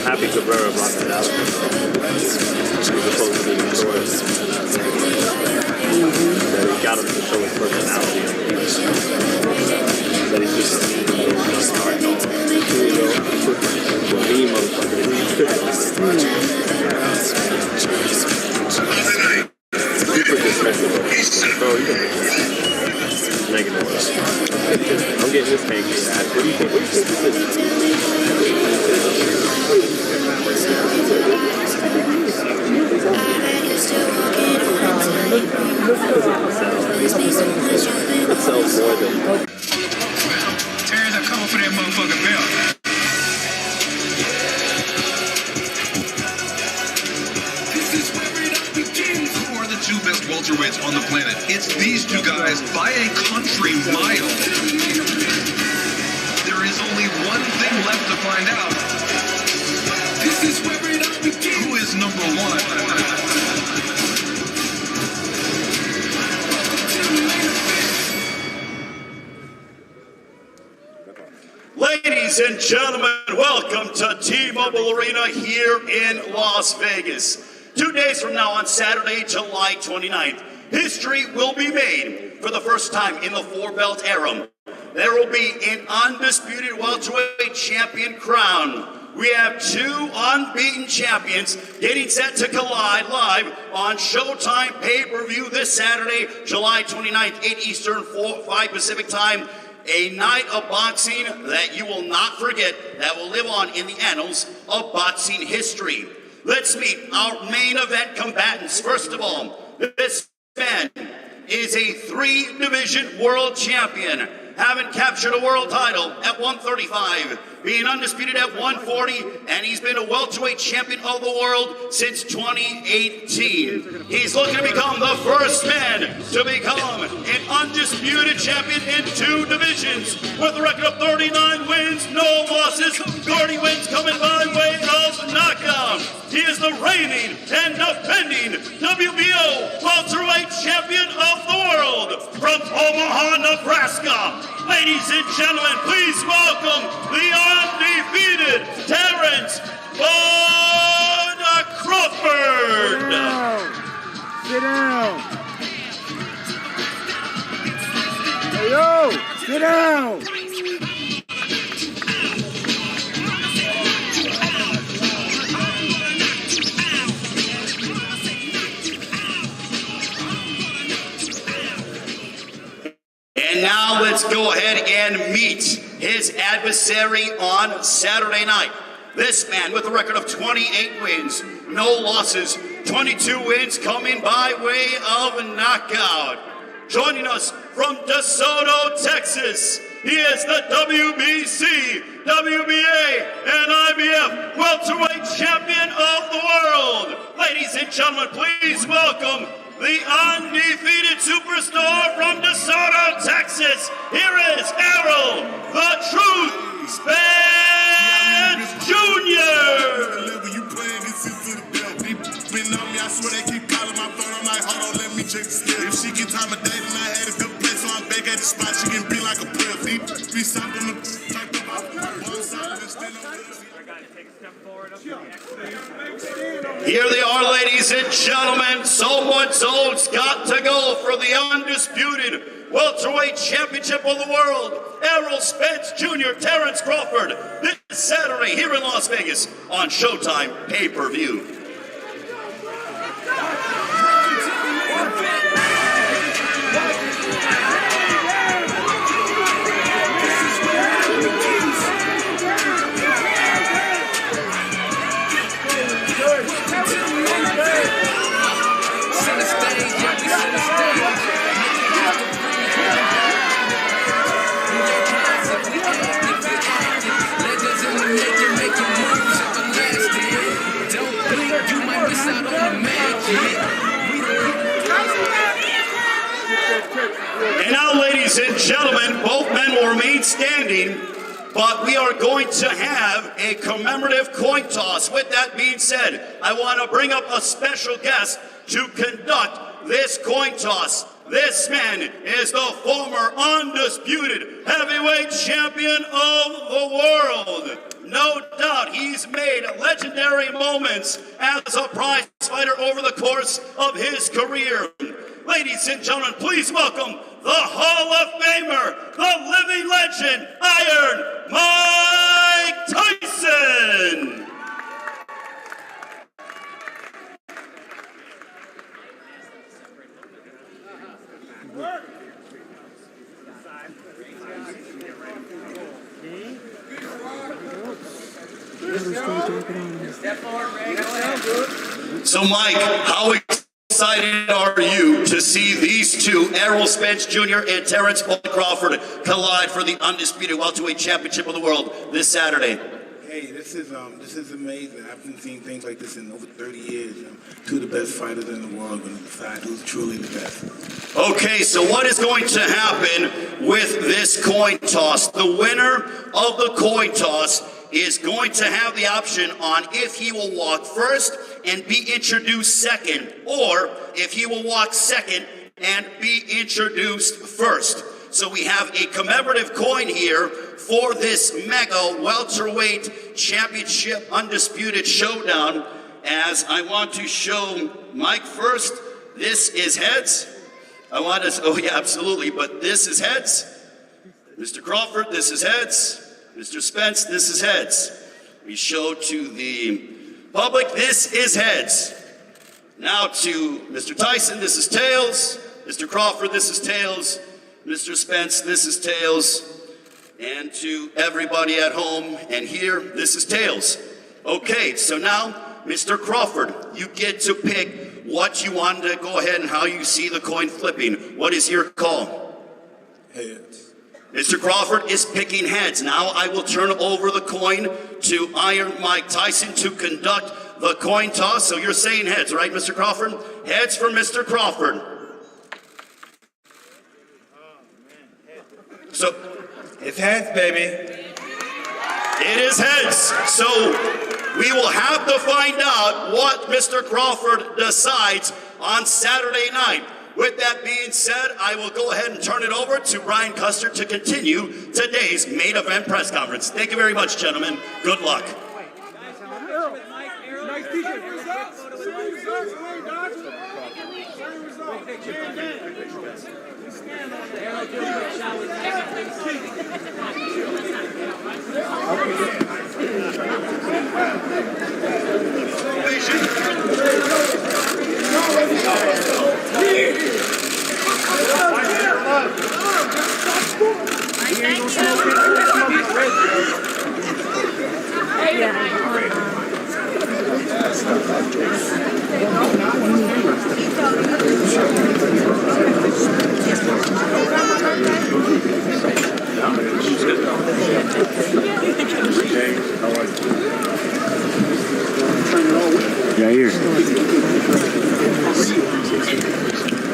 Happy Cabrera brought that out. He was supposed to be the choice. That he got him to show his personality. That he's just a mean super disrespectful. Bro, you can negative. I'm getting this pancake ass. What do you think? What do you think this It sells more than Terrence, I'm coming for that motherfucking belt. This is where it all begins. Who are the two best welterweights on the planet? It's these two guys by a country mile. There is only one thing left to find out. This is where it all begins. Who is number one? Ladies and gentlemen, welcome to T-Mobile Arena here in Las Vegas. 2 days from now on Saturday, July 29th, history will be made for the first time in the four-belt era. There will be an undisputed welterweight champion crown. We have two unbeaten champions getting set to collide live on Showtime pay-per-view this Saturday, July 29th, 8 Eastern, 5 Pacific time. A night of boxing that you will not forget, that will live on in the annals of boxing history. Let's meet our main event combatants. First of all, this man is a 3-division world champion, having captured a world title at 135, being undisputed at 140, and he's been a welterweight champion of the world since 2018. He's looking to become the first man to become an undisputed champion in 2 divisions, with a record of 39 wins, no losses, 30 wins coming by way of knockout. He is the reigning and defending WBO welterweight champion of the world from Omaha, Nebraska. Ladies and gentlemen, please welcome the undefeated Terence Crawford. Sit down. Hey, yo, sit down. And now let's go ahead and meet his adversary on Saturday night. This man with a record of 28 wins, no losses, 22 wins coming by way of knockout. Joining us from DeSoto, Texas, he is the WBC, WBA, and IBF welterweight champion of the world. Ladies and gentlemen, please welcome the undefeated superstar from DeSoto, Texas. Here is Errol, the Truth Spence Jr. I swear they keep calling my phone. I'm like, hold on, let me check the scale. If she get time of day, then I had a good place, so I'm back at the spot. She can be like a player. Be something to talk about. Here they are, ladies and gentlemen. Someone's got to go for the undisputed welterweight championship of the world. Errol Spence Jr., Terence Crawford, this Saturday here in Las Vegas on Showtime pay-per-view. Don't blink, you might miss out on the magic. And now, ladies and gentlemen, both men will remain standing, but we are going to have a commemorative coin toss. With that being said, I want to bring up a special guest to conduct this coin toss. This man is the former undisputed heavyweight champion of the world. No doubt he's made legendary moments as a prize fighter over the course of his career. Ladies and gentlemen, please welcome the Hall of Famer, the living legend, Iron Mike Tyson. So, Mike, how excited are you to see these two, Errol Spence Jr. and Terence Crawford, collide for the undisputed welterweight championship of the world this Saturday? Hey, this is amazing. I haven't seen things like this in over 30 years. Two of the best fighters in the world going to decide who's truly the best. Okay, so what is going to happen with this coin toss? The winner of the coin toss is going to have the option on if he will walk first and be introduced second, or if he will walk second and be introduced first. So we have a commemorative coin here for this mega welterweight championship undisputed showdown. As I want to show Mike first, this is heads. Oh yeah, absolutely, but this is heads. Mr. Crawford, this is heads. Mr. Spence, this is heads. We show to the public, this is heads. Now to Mr. Tyson, this is tails. Mr. Crawford, this is tails. Mr. Spence, this is tails. And to everybody at home and here, this is tails. Okay, so now, Mr. Crawford, you get to pick what you want to go ahead and how you see the coin flipping. What is your call? Heads. Mr. Crawford is picking heads. Now I will turn over the coin to Iron Mike Tyson to conduct the coin toss. So you're saying heads, right, Mr. Crawford? Heads for Mr. Crawford. So it's heads, baby. It is heads. So we will have to find out what Mr. Crawford decides on Saturday night. With that being said, I will go ahead and turn it over to Brian Custer to continue today's main event press conference. Thank you very much, gentlemen. Good luck.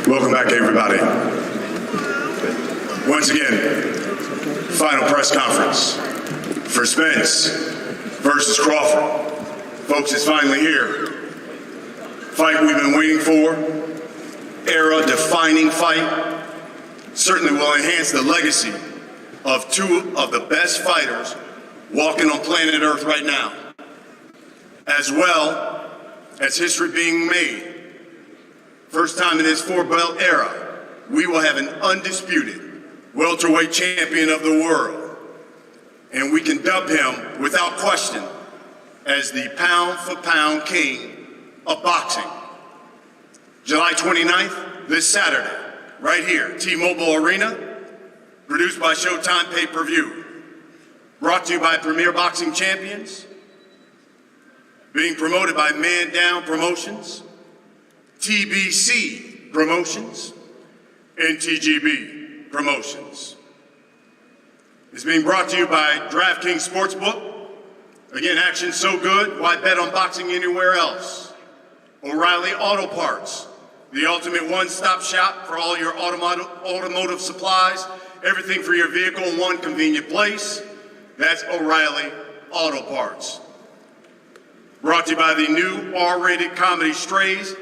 Welcome back, everybody. Once again, final press conference for Spence versus Crawford. Folks, it's finally here. Fight we've been waiting for. Era-defining fight. Certainly will enhance the legacy of two of the best fighters walking on planet Earth right now, as well as history being made. First time in this four-belt era, we will have an undisputed welterweight champion of the world. And we can dub him, without question, as the pound-for-pound king of boxing. July 29th, this Saturday, right here, T-Mobile Arena, produced by Showtime Pay-Per-View. Brought to you by Premier Boxing Champions, being promoted by Man Down Promotions, TBC Promotions, and TGB Promotions. It's being brought to you by DraftKings Sportsbook. Again, action so good, why bet on boxing anywhere else? O'Reilly Auto Parts, the ultimate one-stop shop for all your automotive supplies, everything for your vehicle in one convenient place. That's O'Reilly Auto Parts. Brought to you by the new R-rated comedy Strays,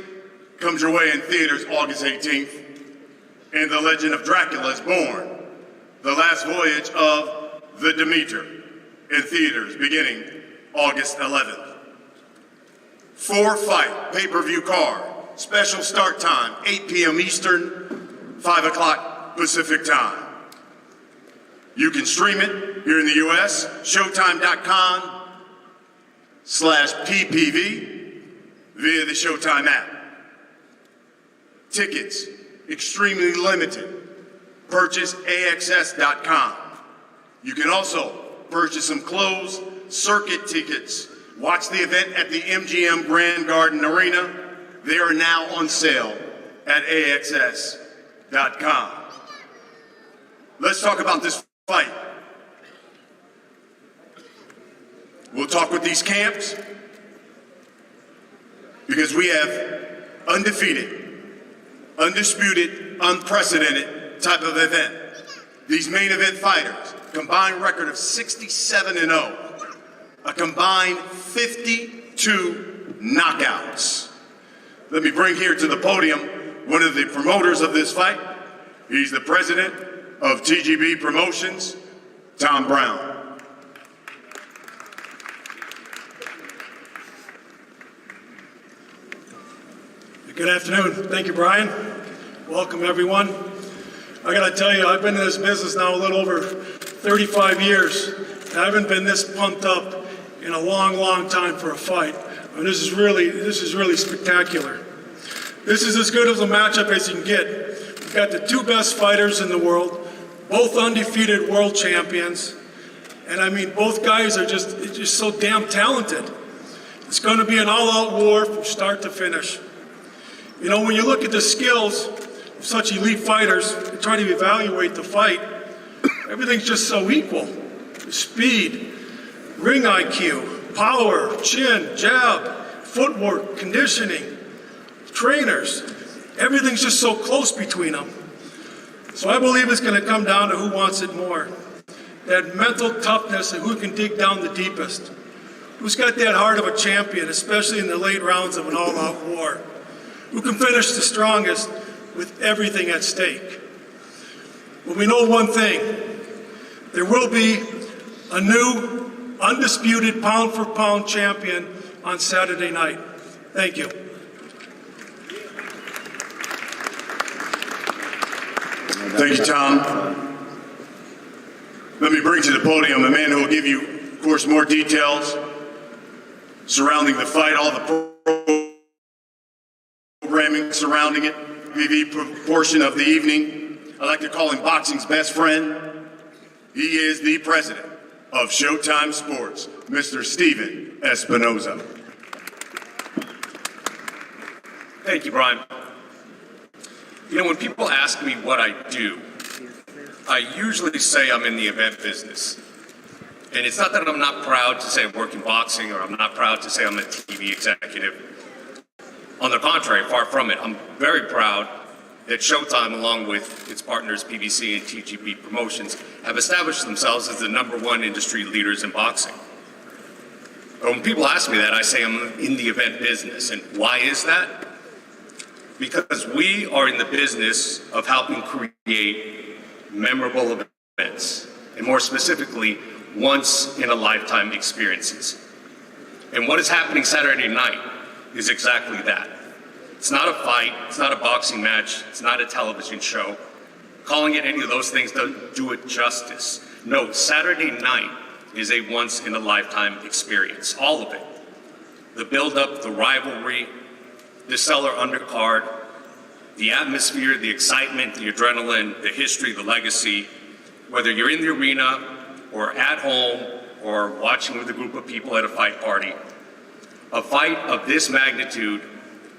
comes your way in theaters August 18th. And The Legend of Dracula is Born, the last voyage of the Demeter, in theaters beginning August 11th. 4-fight pay-per-view card, special start time, 8 p.m. Eastern, 5 o'clock Pacific time. You can stream it here in the U.S., showtime.com/PPV via the Showtime app. Tickets, extremely limited. Purchase AXS.com. You can also purchase some closed circuit tickets. Watch the event at the MGM Grand Garden Arena. They are now on sale at AXS.com. Let's talk about this fight. We'll talk with these camps because we have undefeated, undisputed, unprecedented type of event. These main event fighters, combined record of 67-0, a combined 52 knockouts. Let me bring here to the podium one of the promoters of this fight. He's the president of TGB Promotions, Tom Brown. Good afternoon. Thank you, Brian. Welcome, everyone. I got to tell you, I've been in this business now a little over 35 years. I haven't been this pumped up in a long, long time for a fight. I mean, this is really spectacular. This is as good of a matchup as you can get. We've got the two best fighters in the world, both undefeated world champions. And I mean, both guys are just so damn talented. It's going to be an all-out war from start to finish. You know, when you look at the skills of such elite fighters and try to evaluate the fight, everything's just so equal. Speed, ring IQ, power, chin, jab, footwork, conditioning, trainers. Everything's just so close between them. So I believe it's going to come down to who wants it more. That mental toughness and who can dig down the deepest. Who's got that heart of a champion, especially in the late rounds of an all-out war. Who can finish the strongest with everything at stake. Well, we know one thing. There will be a new, undisputed pound-for-pound champion on Saturday night. Thank you. Thank you, Tom. Let me bring to the podium a man who will give you, of course, more details surrounding the fight, all the programming surrounding it, the portion of the evening. I like to call him boxing's best friend. He is the president of Showtime Sports, Mr. Steven Espinoza. Thank you, Brian. You know, when people ask me what I do, I usually say I'm in the event business. And it's not that I'm not proud to say I work in boxing or I'm not proud to say I'm a TV executive. On the contrary, far from it, I'm very proud that Showtime, along with its partners PBC and TGB Promotions, have established themselves as the #1 industry leaders in boxing. But when people ask me that, I say I'm in the event business. And why is that? Because we are in the business of helping create memorable events, and more specifically, once-in-a-lifetime experiences. And what is happening Saturday night is exactly that. It's not a fight, it's not a boxing match, it's not a television show. Calling it any of those things doesn't do it justice. No, Saturday night is a once-in-a-lifetime experience, all of it. The build-up, the rivalry, the stellar undercard, the atmosphere, the excitement, the adrenaline, the history, the legacy, whether you're in the arena or at home or watching with a group of people at a fight party. A fight of this magnitude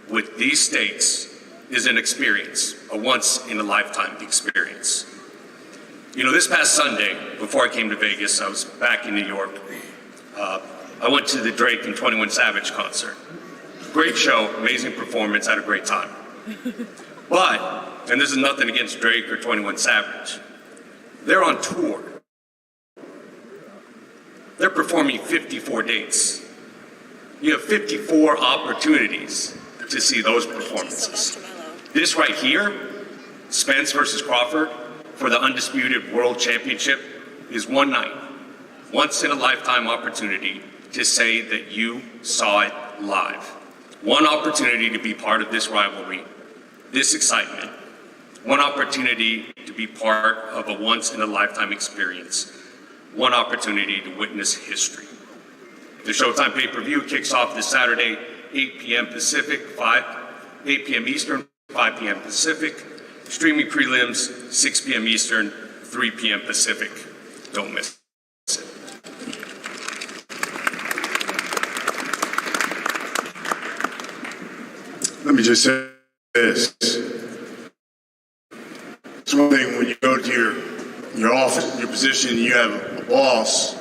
with these stakes is an experience, a once-in-a-lifetime experience. You know, this past Sunday, before I came to Vegas, I was back in New York. I went to the Drake and 21 Savage concert. Great show, amazing performance, had a great time. But, and this is nothing against Drake or 21 Savage, they're on tour. They're performing 54 dates. You have 54 opportunities to see those performances. This right here, Spence versus Crawford for the Undisputed World Championship, is one night, once in a lifetime opportunity to say that you saw it live. One opportunity to be part of this rivalry, this excitement. One opportunity to be part of a once in a lifetime experience. One opportunity to witness history. The Showtime pay-per-view kicks off this Saturday, 8 p.m. Pacific, 8 p.m. Eastern, 5 p.m. Pacific. Streaming prelims, 6 p.m. Eastern, 3 p.m. Pacific. Don't miss it. Let me just say this. It's one thing when you go to your office, your position, you have a boss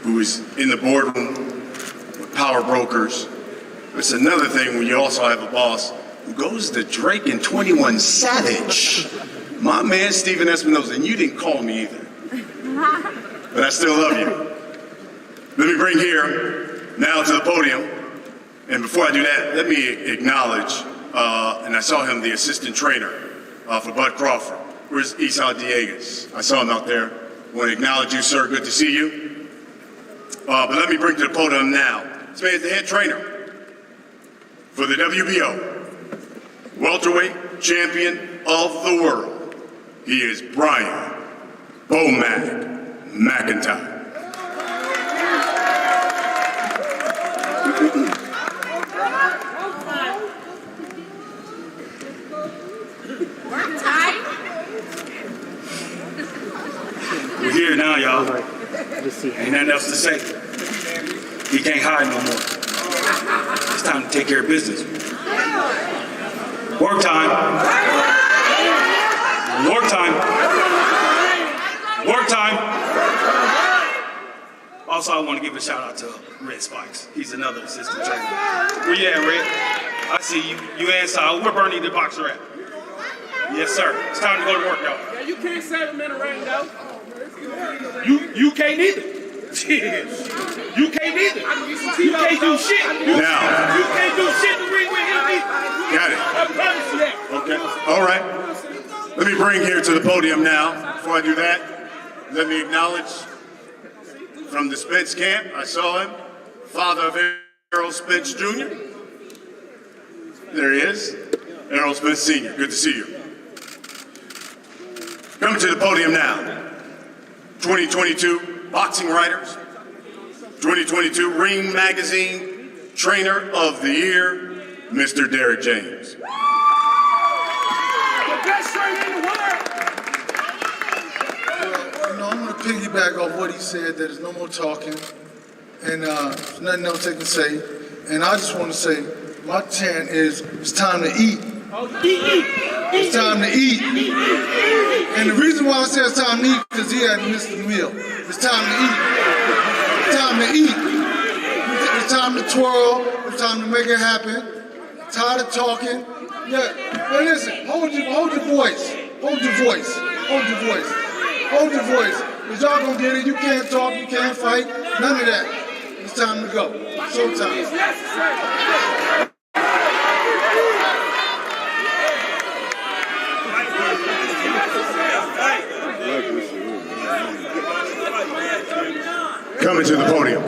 who is in the boardroom with power brokers. It's another thing when you also have a boss who goes to Drake and 21 Savage. My man, Steven Espinosa, and you didn't call me either. But I still love you. Let me bring here now to the podium. And before I do that, let me acknowledge, and I saw him, the assistant trainer for Bud Crawford. Where's Esau Diegas? I saw him out there. I want to acknowledge you, sir. Good to see you. But let me bring to the podium now. This man is the head trainer for the WBO, welterweight champion of the world. He is Brian Bomac McIntyre. We're here now, y'all. Ain't nothing else to say. He can't hide no more. It's time to take care of business. Work time. Work time. Work time. Also, I want to give a shout out to Red Spikes. He's another assistant trainer. Where you at, Red? I see you. You and Sal. Where Bernie the boxer at? Yes, sir. It's time to go to work, y'all. Yeah, you can't save him in the ring, though. You can't either. You can't either. You can't do shit. Now. You can't do shit in the ring with him either. Got it. I promise you that. Okay. All right. Let me bring here to the podium now. Before I do that, let me acknowledge from the Spence camp, I saw him, father of Errol Spence Jr. There he is, Errol Spence Sr. Good to see you. Coming to the podium now, 2022 boxing writers, 2022 Ring Magazine Trainer of the Year, Mr. Derek James. The best trainer in the world. I'm going to piggyback off what he said. There's no more talking, and there's nothing else I can say. And I just want to say, my chant is, it's time to eat. It's time to eat. And the reason why I say it's time to eat, because he hadn't missed a meal. It's time to eat. It's time to eat. It's time to twirl. It's time to make it happen. Tired of talking. Yeah, but listen, hold your voice. Hold your voice. Hold your voice. Hold your voice. Because y'all gonna get it. You can't talk, you can't fight. None of that. It's time to go. Showtime. Coming to the podium.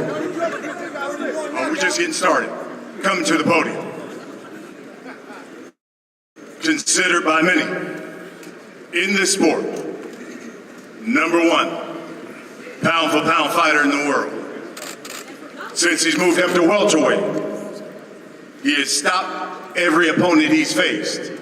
Oh, we're just getting started. Coming to the podium. Considered by many in this sport, #1 pound for pound fighter in the world. Since he's moved up to welterweight, he has stopped every opponent he's faced.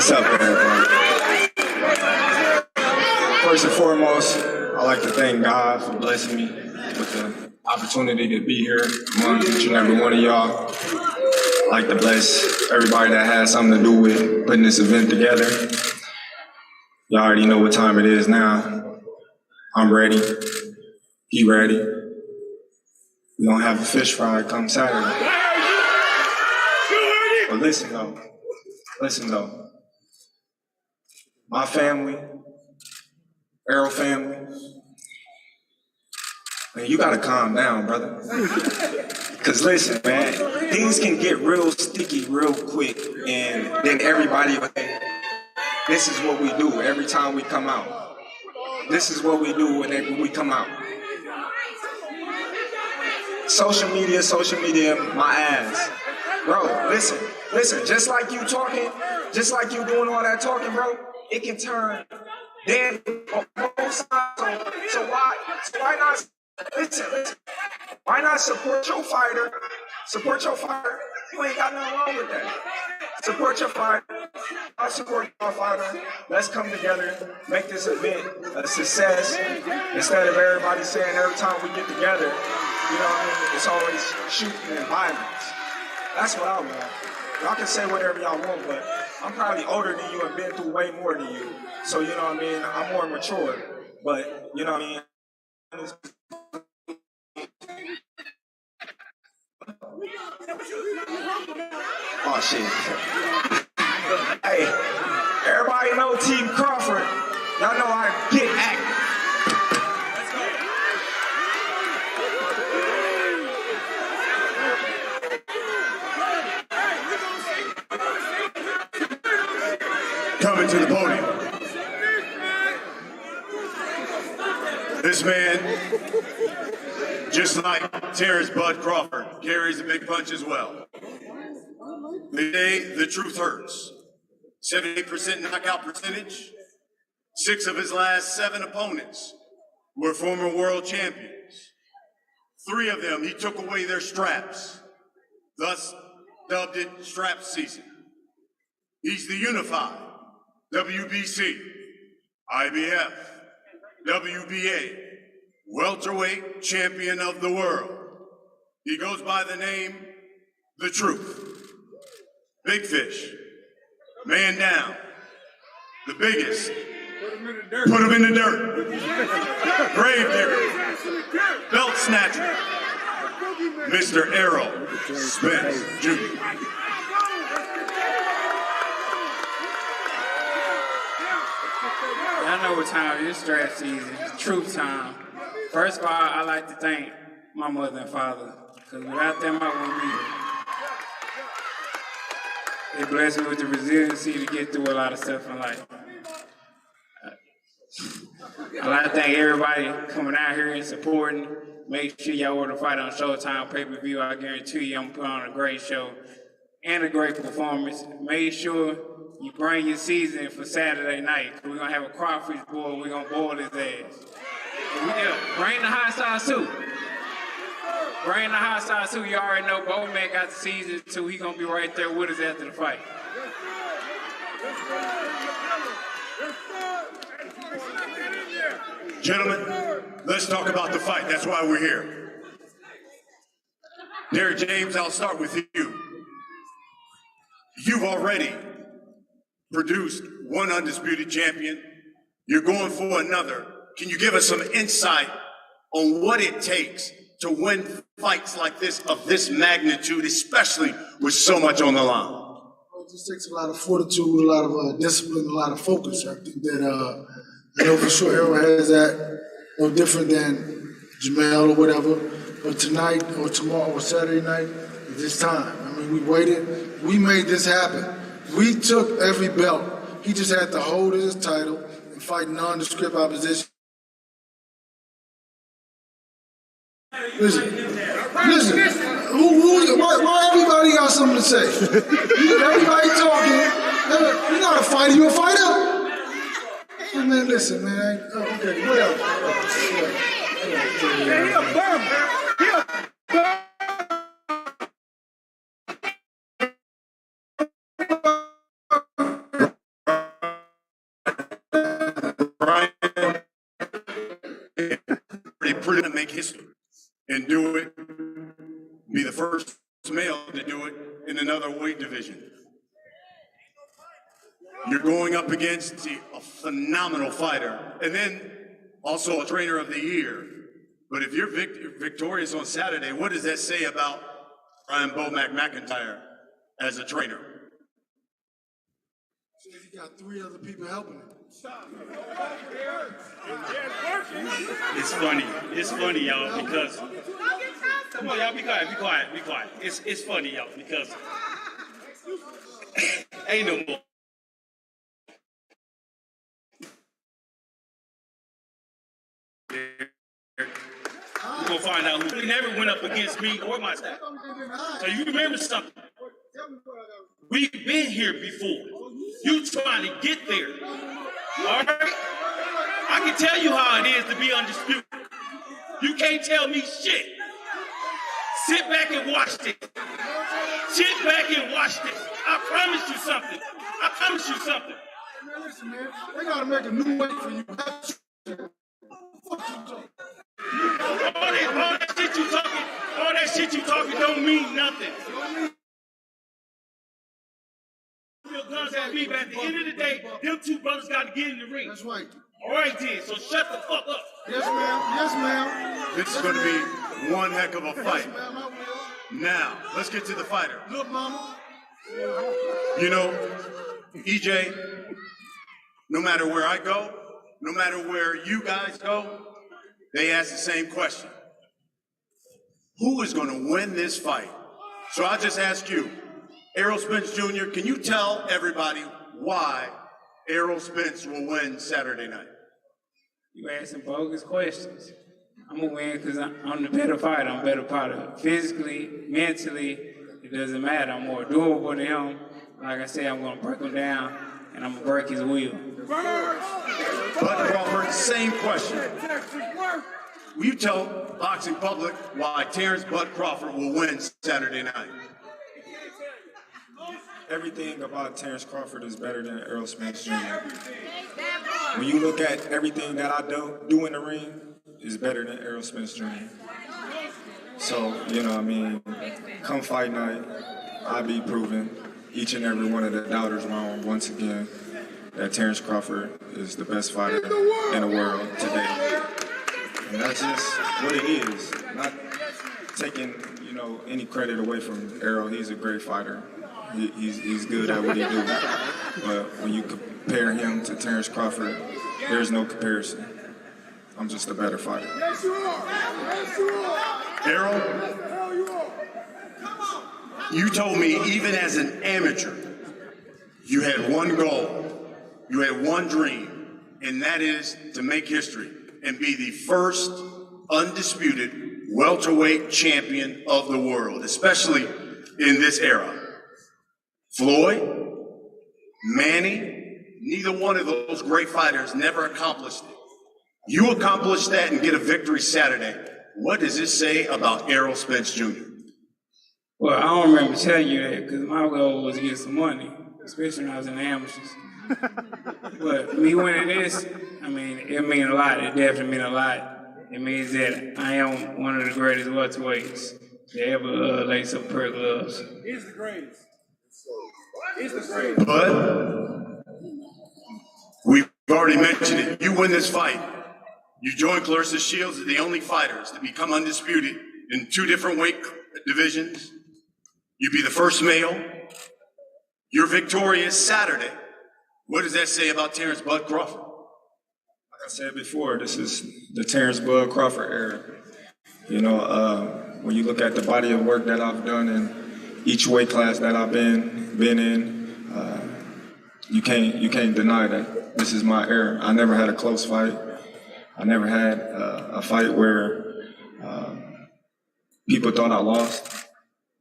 What's up, everybody? First and foremost, I'd like to thank God for blessing me with the opportunity to be here among each and every one of y'all. I'd like to bless everybody that has something to do with putting this event together. Y'all already know what time it is now. I'm ready. He ready. We're gonna have a fish fry come Saturday. But listen though. My family, Errol family, man, you gotta calm down, brother. Cause listen, man, things can get real sticky real quick, and then everybody, this is what we do every time we come out. This is what we do whenever we come out. Social media, my ass. Bro, listen, just like you talking, just like you doing all that talking, bro, it can turn dead on both sides. So why not, listen, why not support your fighter? Support your fighter. You ain't got nothing wrong with that. Support your fighter. I support your fighter. Let's come together, make this event a success, instead of everybody saying every time we get together, you know what I mean, it's always shooting and violence. That's what I want. Y'all can say whatever y'all want, but I'm probably older than you and been through way more than you. So, you know what I mean, I'm more mature. But, you know what I mean, oh shit. Hey, everybody know Team Crawford. Y'all know I get active. Coming to the podium. This man, just like Terence Bud Crawford, carries a big punch as well. Today, the truth hurts. 78% knockout percentage. 6 of his last 7 opponents were former world champions. 3 of them, he took away their straps, thus dubbed it strap season. He's the unified WBC, IBF, WBA, welterweight champion of the world. He goes by the name, The Truth. Big Fish, man down, the biggest, put him in the dirt, grave digger, belt snatcher, Mr. Errol Spence Jr. Y'all know what time it is, draft season, truth time. First of all, I'd like to thank my mother and father, because without them, I wouldn't be here. They blessed me with the resiliency to get through a lot of stuff in life. I'd like to thank everybody coming out here and supporting. Make sure y'all order the fight on Showtime pay-per-view. I guarantee you I'm putting on a great show and a great performance. Make sure you bring your season for Saturday night. We're going to have a crawfish boil. We're going to boil his ass. Bring the hot sauce too. Bring the hot sauce too. You already know Bowman got the season too. He going to be right there with us after the fight. Gentlemen, let's talk about the fight. That's why we're here. Derek James, I'll start with you. You've already produced one undisputed champion. You're going for another. Can you give us some insight on what it takes to win fights like this, of this magnitude, especially with so much on the line? Well, it just takes a lot of fortitude, a lot of discipline, a lot of focus. I think that, I know for sure Errol has that, no different than Jamel or whatever. But tonight or tomorrow or Saturday night, it's this time. I mean, we waited. We made this happen. We took every belt. He just had to hold his title and fight nondescript opposition. Listen. Why everybody got something to say? Everybody talking. You're not a fighter. You a fighter? Hey, man, listen, man. Okay, whatever. Man, he a bum, man. He a and do it, be the first male to do it in another weight division. You're going up against a phenomenal fighter, and then also a trainer of the year. But if you're victorious on Saturday, what does that say about Ryan Bomac McIntyre as a trainer? He got 3 other people helping him. It's funny. It's funny, y'all, because come on, y'all, be quiet, be quiet, be quiet. It's funny, y'all, because ain't no more. We're gonna find out who never went up against me or my staff. So you remember something? We've been here before. You trying to get there. All right? I can tell you how it is to be undisputed. You can't tell me shit. Sit back and watch this. Sit back and watch this. I promise you something. I promise you something. Man, listen, man, they gotta make a new way for you. All that shit you talking don't mean nothing. Guns at me, but at the end of the day, them 2 brothers got to get in the ring. That's right. All right, then. So shut the fuck up. Yes, ma'am. Yes, ma'am. This is going to be one heck of a fight. Yes, ma'am, I will. Now, let's get to the fighter. Look, mama. You know, EJ, no matter where I go, no matter where you guys go, they ask the same question. Who is going to win this fight? So I'll just ask you, Errol Spence Jr., can you tell everybody why Errol Spence will win Saturday night? You asking bogus questions. I'm going to win because I'm the better fighter. I'm a better fighter. Physically, mentally, it doesn't matter. I'm more durable than him. Like I said, I'm going to break him down, and I'm going to break his will. Bud Crawford, same question. Will you tell boxing public why Terence Bud Crawford will win Saturday night? Everything about Terence Crawford is better than Errol Spence Jr. When you look at everything that I do in the ring, is better than Errol Spence Jr. So, you know what I mean, come fight night, I'll be proving each and every one of the doubters wrong once again that Terence Crawford is the best fighter in the world today. And that's just what it is. Not taking, you know, any credit away from Errol. He's a great fighter. He's good at what he do. But when you compare him to Terence Crawford, there's no comparison. I'm just a better fighter. Yes, you are. Yes, you are. Errol, you told me even as an amateur, you had one goal, you had one dream, and that is to make history and be the first undisputed welterweight champion of the world, especially in this era. Floyd, Manny, neither one of those great fighters never accomplished it. You accomplished that and get a victory Saturday. What does this say about Errol Spence Jr.? Well, I don't remember telling you that because my goal was to get some money, especially when I was in the amateurs. But me winning this, I mean, it means a lot. It definitely means a lot. It means that I am one of the greatest welterweights to ever lace up pair of gloves. He's the greatest. He's the greatest. But we've already mentioned it. You win this fight. You join Clarissa Shields as the only fighters to become undisputed in 2 different weight divisions. You be the first male. You're victorious Saturday. What does that say about Terence Bud Crawford? Like I said before, this is the Terence Bud Crawford era. You know, when you look at the body of work that I've done in each weight class that I've been in, you can't deny that this is my era. I never had a close fight. I never had a fight where people thought I lost.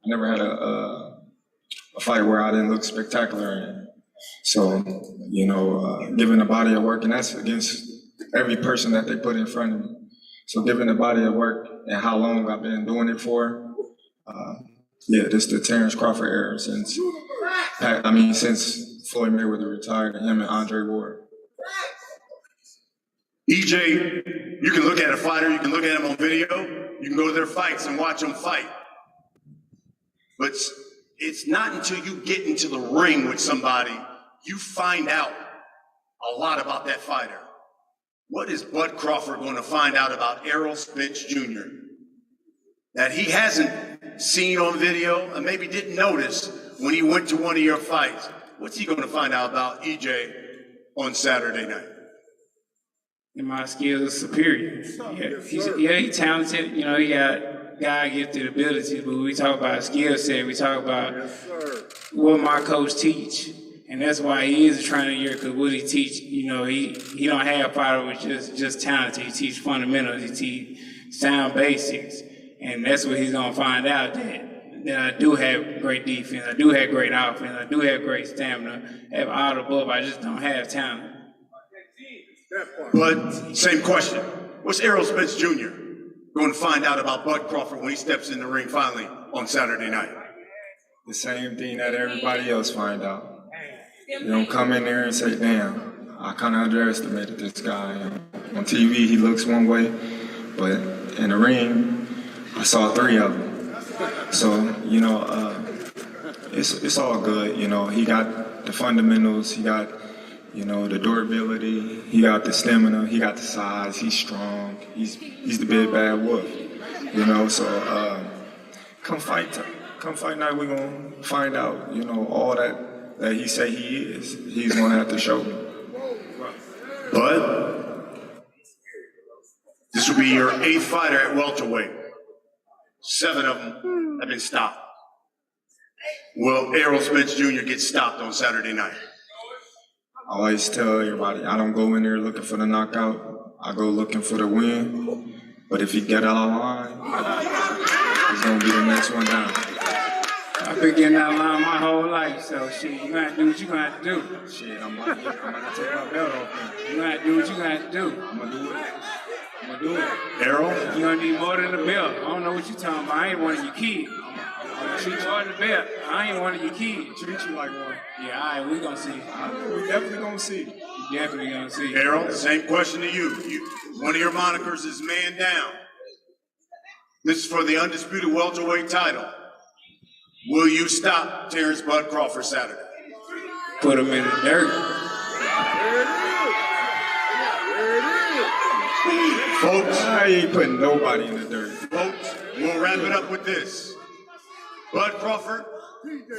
I never had a fight where I didn't look spectacular in it. So, you know, given the body of work, and that's against every person that they put in front of me. So given the body of work and how long I've been doing it for, yeah, this is the Terence Crawford era since Floyd Mayweather retired and him and Andre Ward. EJ, you can look at a fighter, you can look at him on video, You can go to their fights and watch them fight. But it's not until you get into the ring with somebody, you find out a lot about that fighter. What is Bud Crawford going to find out about Errol Spence Jr. that he hasn't seen on video and maybe didn't notice when he went to one of your fights? What's he going to find out about EJ on Saturday night? And my skills are superior. He's talented. You know, he got God-gifted abilities, but when we talk about skill set, we talk about what my coach teach. And that's why he is a trainer here, because what he teach, you know, he don't have fighter with just talent. He teach fundamentals. He teach sound basics. And that's what he's going to find out, that I do have great defense. I do have great offense. I do have great stamina. I have all the above. I just don't have talent. But same question. What's Errol Spence Jr. going to find out about Bud Crawford when he steps in the ring finally on Saturday night? The same thing that everybody else find out. You don't come in there and say, damn, I kind of underestimated this guy. On TV, he looks one way, but in the ring, I saw 3 of them. So, you know, it's all good. You know, he got the fundamentals, he got, you know, the durability, he got the stamina, he got the size, he's strong, he's the big bad wolf. You know, so come fight night, we're gonna find out, you know, all that he say he is. He's gonna have to show me. But this will be your 8th fighter at welterweight. 7 of them have been stopped. Will Errol Spence Jr. get stopped on Saturday night? I always tell everybody, I don't go in there looking for the knockout. I go looking for the win. But if he get out of line, he's gonna be the next one down. I've been getting out of line my whole life, so shit, you gotta do what you gotta do. Shit, I'm about to take my belt off. You gotta do what you gotta do. I'm gonna do it. I'm gonna do it. Errol? You're gonna need more than a belt. I don't know what you're talking about. I ain't one of your kids. I'm gonna treat you more than a belt. I ain't one of your kids. Treat you like one. Yeah, all right, we gonna see. We definitely gonna see. We definitely gonna see. Errol, same question to you. One of your monikers is man down. This is for the undisputed welterweight title. Will you stop Terence Bud Crawford Saturday? Put him in the dirt. Folks, I ain't putting nobody in the dirt. Folks, we'll wrap it up with this. Bud Crawford,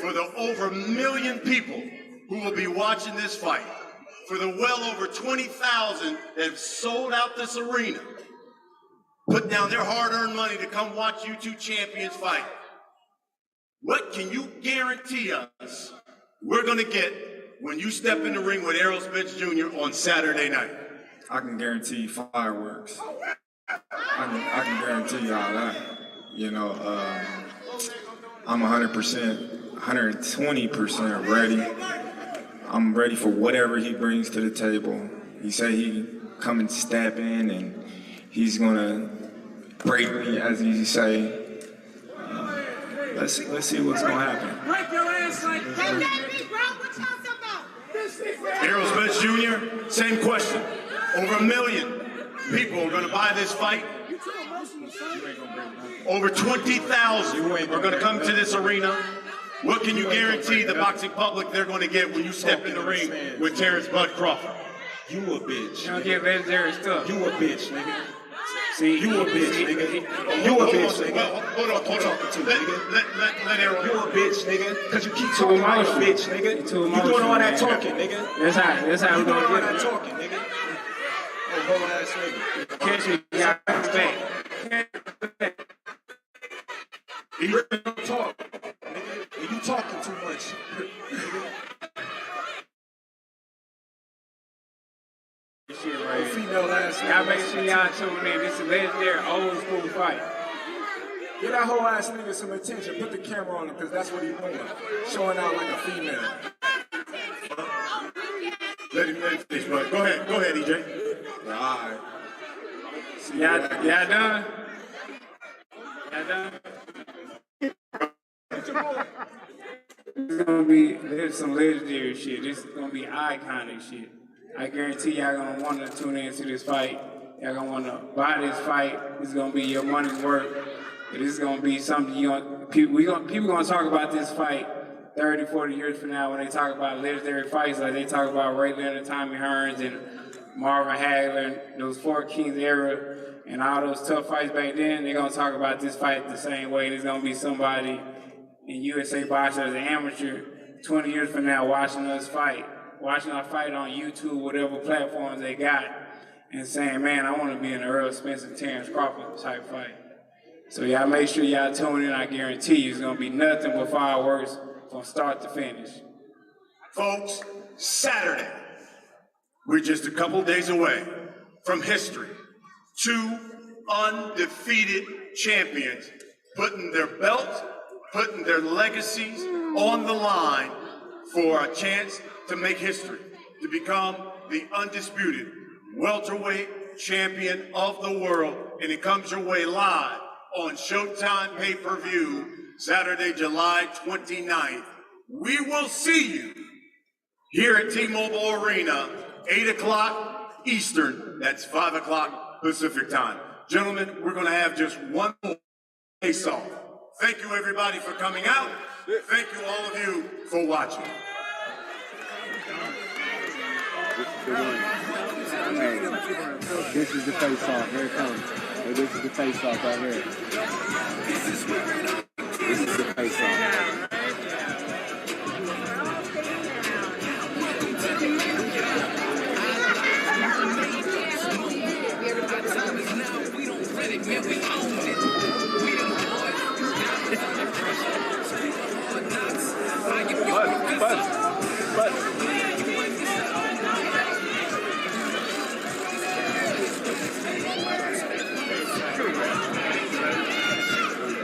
for the over 1 million people who will be watching this fight, for the well over 20,000 that have sold out this arena, put down their hard-earned money to come watch you two champions fight. What can you guarantee us we're going to get when you step in the ring with Errol Spence Jr. on Saturday night? I can guarantee fireworks. I can guarantee y'all that. You know, I'm 100%, 120% ready. I'm ready for whatever he brings to the table. He say he come and step in and he's gonna break me, as he say. Let's see what's gonna happen. Break your ass like that, bro. What y'all talking about? Errol Spence Jr., same question. Over 1 million people are going to buy this fight. Over 20,000 are going to come to this arena. What can you guarantee the boxing public they're going to get when you step in the ring with Terence Bud Crawford? You a bitch. You don't get legendary stuff. You a bitch, nigga. See, you a bitch, nigga. You a bitch, nigga. Hold on. Let Errol. You a bitch, nigga. Because you keep talking like a bitch, nigga. You doing all that talking, nigga. That's how we gonna all get that it. talking, nigga. Oh, whole ass nigga. Catch me, got back. You don't talk, nigga. You talking too much. Shit right here. Female ass Y'all nigga. make sure y'all tune in. This is a legendary old school fight. Give that whole ass nigga some attention. Put the camera on him, because that's what he's doing. Showing out like a female. Let him finish, bud. Go ahead, EJ. All right. Y'all done? Y'all done? There's some legendary shit. This is gonna be iconic shit. I guarantee y'all gonna want to tune into this fight Y'all gonna want to buy this fight. It's gonna be your money's worth. But this is gonna be something people gonna talk about this fight 30, 40 years from now when they talk about legendary fights, like they talk about Ray Leonard, Tommy Hearns, and Marvin Hagler, and those Four Kings era, and all those tough fights back then. They're gonna talk about this fight the same way. There's gonna be somebody in USA boxing as an amateur 20 years from now watching us fight on YouTube, whatever platforms they got, and saying, man, I want to be in an Errol Spence and Terence Crawford type fight. So y'all make sure y'all tune in. I guarantee you it's going to be nothing but fireworks from start to finish. Folks, Saturday, we're just a couple days away from history. 2 undefeated champions putting their belts, putting their legacies on the line for a chance to make history, to become the undisputed welterweight champion of the world, and it comes your way live on Showtime pay-per-view, Saturday, July 29th. We will see you here at T-Mobile Arena, 8 o'clock Eastern, that's 5 o'clock Pacific time. Gentlemen, we're gonna have just one more face-off. Thank you everybody for coming out. Thank you all of you for watching. Hey, this is the face-off. Here it comes. Hey, this is the face-off right here. This is the face-off. But.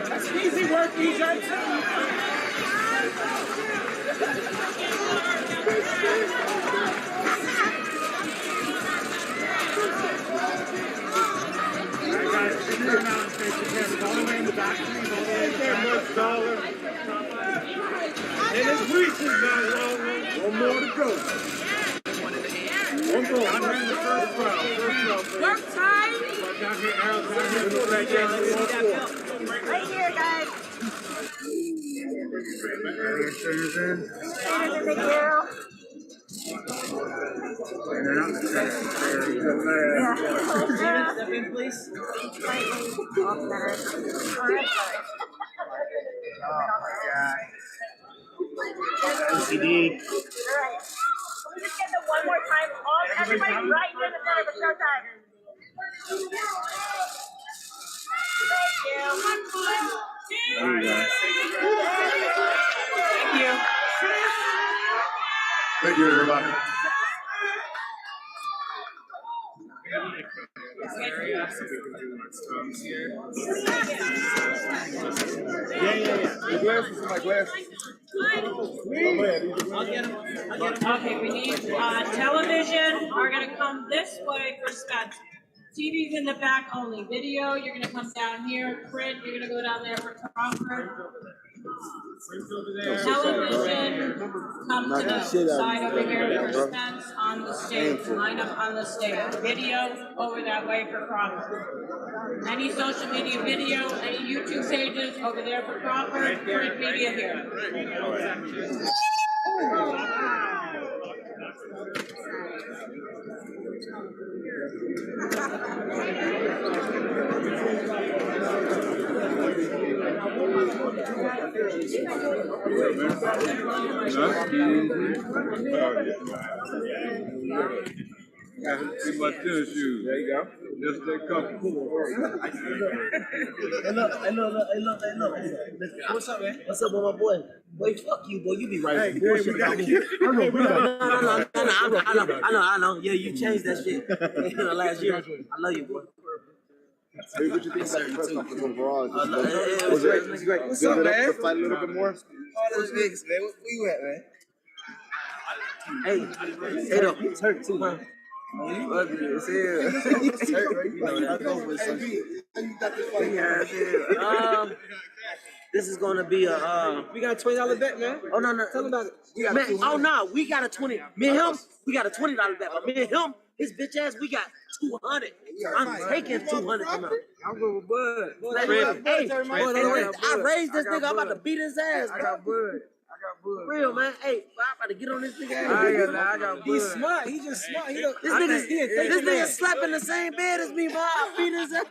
That's easy work, DJ. And it's reaching now, one more to go. One more. I'm in the first round. Work time. Right here, guys. Step in, please. Oh my God. OCD. All right. Let me just get the one more time. Everybody right here in the center for Showtime. Thank you. There you go. Thank you. Thank you, everybody. Yeah. The glasses, my glasses. Okay, we need television. We're going to come this way for Spence. TV's in the back only. Video, you're going to come down here. Print, you're going to go down there for Crawford. Television, come to the side over here for Spence on the stage. Line up on the stage. Video, over that way for Crawford. Any social media video, any YouTube pages, over there for Crawford. Print media here. See my tennis shoes. There you go. Just stay comfortable. Hey, look. What's up, man? What's up with my boy? Boy, fuck you, boy. You be right. Hey, bullshit about me. I know. Yeah, you changed that shit last year. I love you, boy. Hey, what you think about the press conference overall? It was great. What's up, man? Fight a little bit more? All those niggas, man. Where you at, man? Hey, though. He's hurt too, man. You ugly as hell. He's hurt, right? You know, I'll go with some shit. This is gonna be a We got a $20 bet, man. Oh no. Tell them about it. Man, we got a 20. Me and him, we got a $20 bet. But me and him, His bitch ass, we got 200. I'm taking 200 from him. I'm going with Bud. Hey, I raised this nigga. I'm about to beat his ass, I bro. got Bud. For real, man. Hey, I'm about to get on this nigga ass. I got Bud. He's smart. He just smart. This nigga slept in the same bed as me, man. I beat his ass.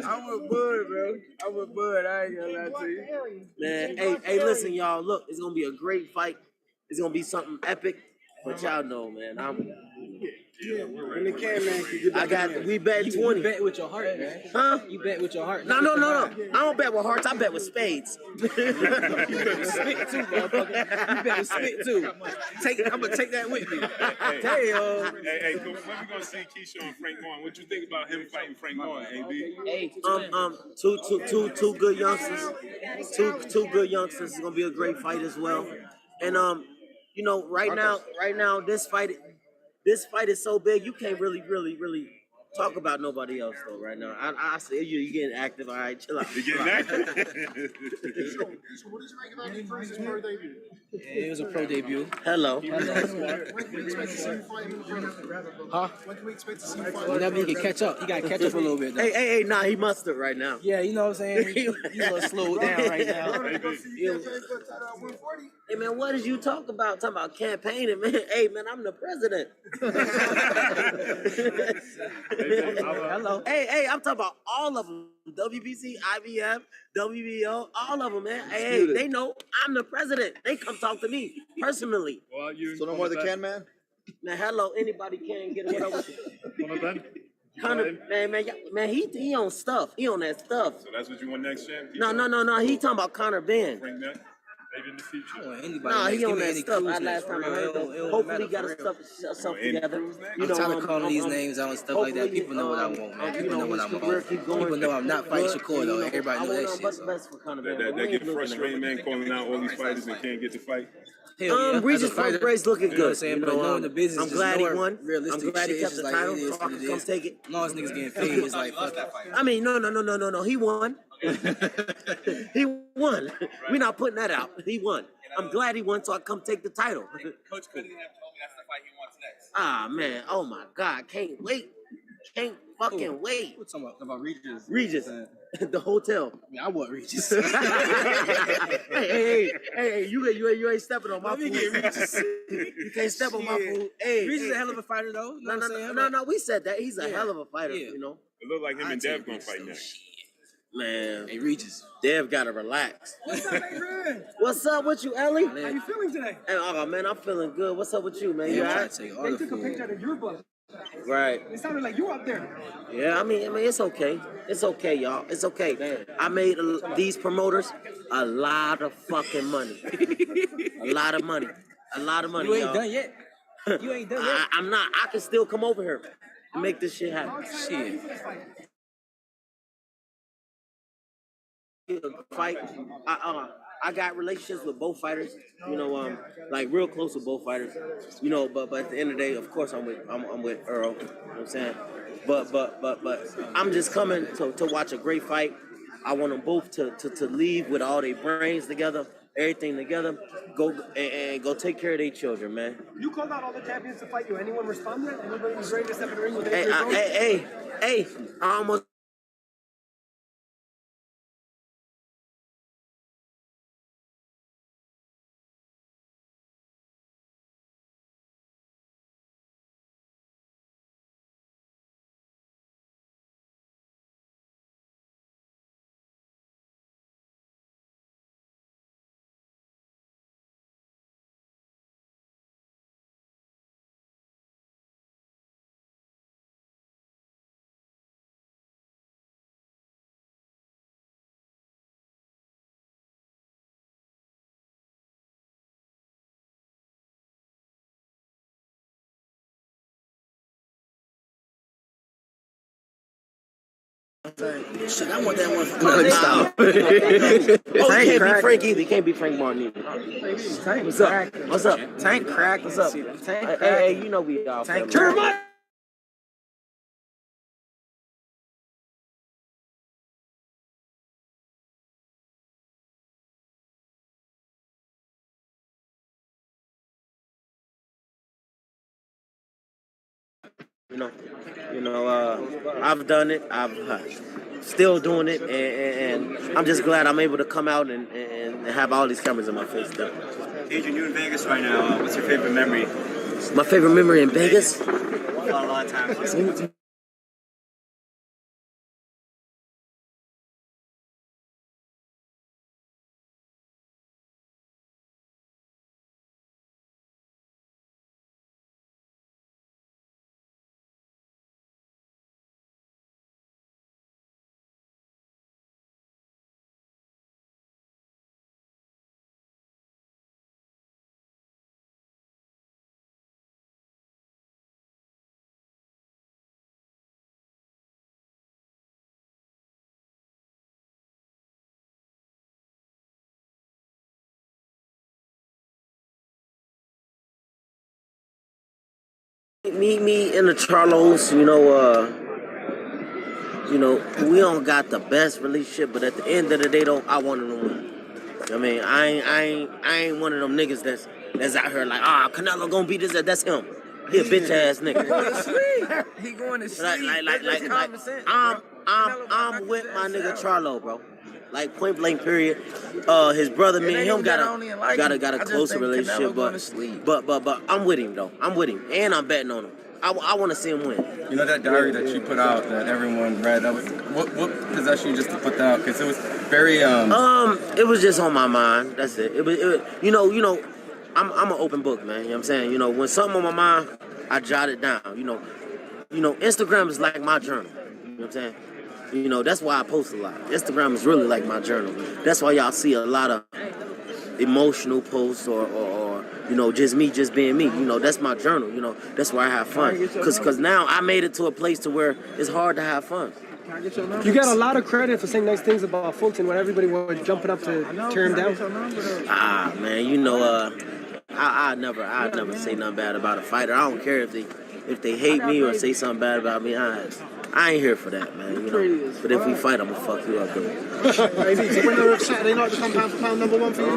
I'm with Bud, bro. I'm with Bud. I ain't gonna lie to you. Man, hey, listen, y'all. Look, it's gonna be a great fight. It's gonna be something epic. But y'all know, man, When the cameraman we bet 20. You bet with your heart, man. Huh? You bet with your heart. No. I don't bet with hearts. I bet with spades. You bet with spit too, motherfucker. You bet with spit too. I'm gonna take that with me. Damn. Hey, when we gonna see Keisha and Frank Martin? What you think about him fighting Frank Martin, AB? Hey, two good youngsters. Two good youngsters. It's gonna be a great fight as well. And you know, right now, this fight is so big you can't really talk about nobody else though. Right now, I see you getting active. All right, chill out. You getting active? So what did you make about Cruz's pro debut? It was a pro debut. Hello. When can we expect to see you fight him in front? Huh? When can we expect to see you fight? Whenever he can catch up. He got to catch up a little bit, though. Hey, nah, he mustard right now. Yeah, you know what I'm saying? He's a little slowed down right now. Hey, man, what did you talk about? Talking about campaigning, man. Hey, man, I'm the president. Hello. Hey, I'm talking about all of them. WBC, IBF, WBO, all of them, man. Hey, they know I'm the president. They come talk to me personally. Well, So no more the can man? Man, hello, anybody can get what over One Man, he on stuff. He on that stuff. So that's what you want next, champ? No. He talking about Conor Ben. Bring that. Maybe in the future. Nah, he on that stuff. Last time I heard that. Hopefully, he got his stuff together. I'm tired of calling these names out and stuff like that. People know what I want, man. People know what I'm on. People know I'm not fighting Shakur, though. Everybody know that shit. That get frustrating, man, calling out all these fighters and can't get to fight. Regis Prograis looking good. You know what I'm saying? But knowing the business, I'm glad he won. Realistic I'm glad he shit, kept it's the just like, title. it is So I what can it come is. take it. As long as niggas getting paid, it's like, fuck it. I mean, no. He won. He won. We're not putting that out. He won. I'm glad he won, so I come take the title. Coach Cunningham told me that's the fight he wants next. Ah, man. Oh, my God. Can't wait. Can't fucking wait. What's about Regis? Regis. The hotel. I mean, I want Regis. hey, you ain't stepping on my food. You can't step on my food. Hey, Regis is a hell of a fighter, though. You know what I'm saying? No, we said that. He's a hell of a fighter, you know. It look like him and Dev gonna fight next. Man. Hey, Regis. Dev gotta relax. What's up, man? What's up with you, Ellie? How you feeling today? Hey, oh, man, I'm feeling good. What's up with you, man? You all right? They took a picture of your butt. Right. It sounded like you up there. Yeah, I mean, it's okay. It's okay, y'all. It's okay. I made these promoters a lot of fucking money. A lot of money. You ain't y'all. done yet. You ain't done yet. I'm not. I can still come over here and make this shit happen. Shit. Fight. I got relationships with both fighters, you know, like real close with both fighters, you know. But at the end of the day, of course, I'm with Earl. You know what I'm saying? But I'm just coming to watch a great fight. I want them both to leave with all their brains together, everything together. Go take care of their children, man. You called out all the champions to fight you. Anyone responded? Anybody was ready to step in the ring with Hey, I almost Shit, I want that one. Stop. Oh, he can't be Frank either. He can't be Frank Martin either. What's up? What's up? Tank crack. What's up? Hey, you know we all. Tank I've done it. I've still doing it, and I'm just glad I'm able to come out and have all these cameras in my face. Adrian, you're in Vegas right now. What's your favorite memory? My favorite memory in Vegas? A lot of times. Meet me in the Charlos, we don't got the best relationship, but at the end of the day, though, I want him to win. I mean, I ain't one of them niggas that's out here like, Canelo gonna beat this. That's him. He a bitch ass nigga. He going to sleep. I'm with my nigga Charlo, bro. Like point blank period. His brother, me and him got a closer relationship, but I'm with him though. I'm with him, and I'm betting on him. I want to see him win. You know that diary that you put out that everyone read. That was what possessed you just to put that out? Because it was very It was just on my mind. That's it. It was I'm an open book, man. You know what I'm saying? When something on my mind, I jot it down. Instagram is like my journal. You know what I'm saying? That's why I post a lot. Instagram is really like my journal. That's why y'all see a lot of emotional posts or just me just being me. That's my journal. That's where I have fun. Because now I made it to a place to where it's hard to have fun. You got a lot of credit for saying nice things about Fulton when everybody was jumping up to tear him down. Man, I never say nothing bad about a fighter. I don't care if they hate me or say something bad about me. I ain't here for that, man. But if we fight, I'm gonna fuck you up, dude. Is the winner of Saturday night become pound for pound number one for you?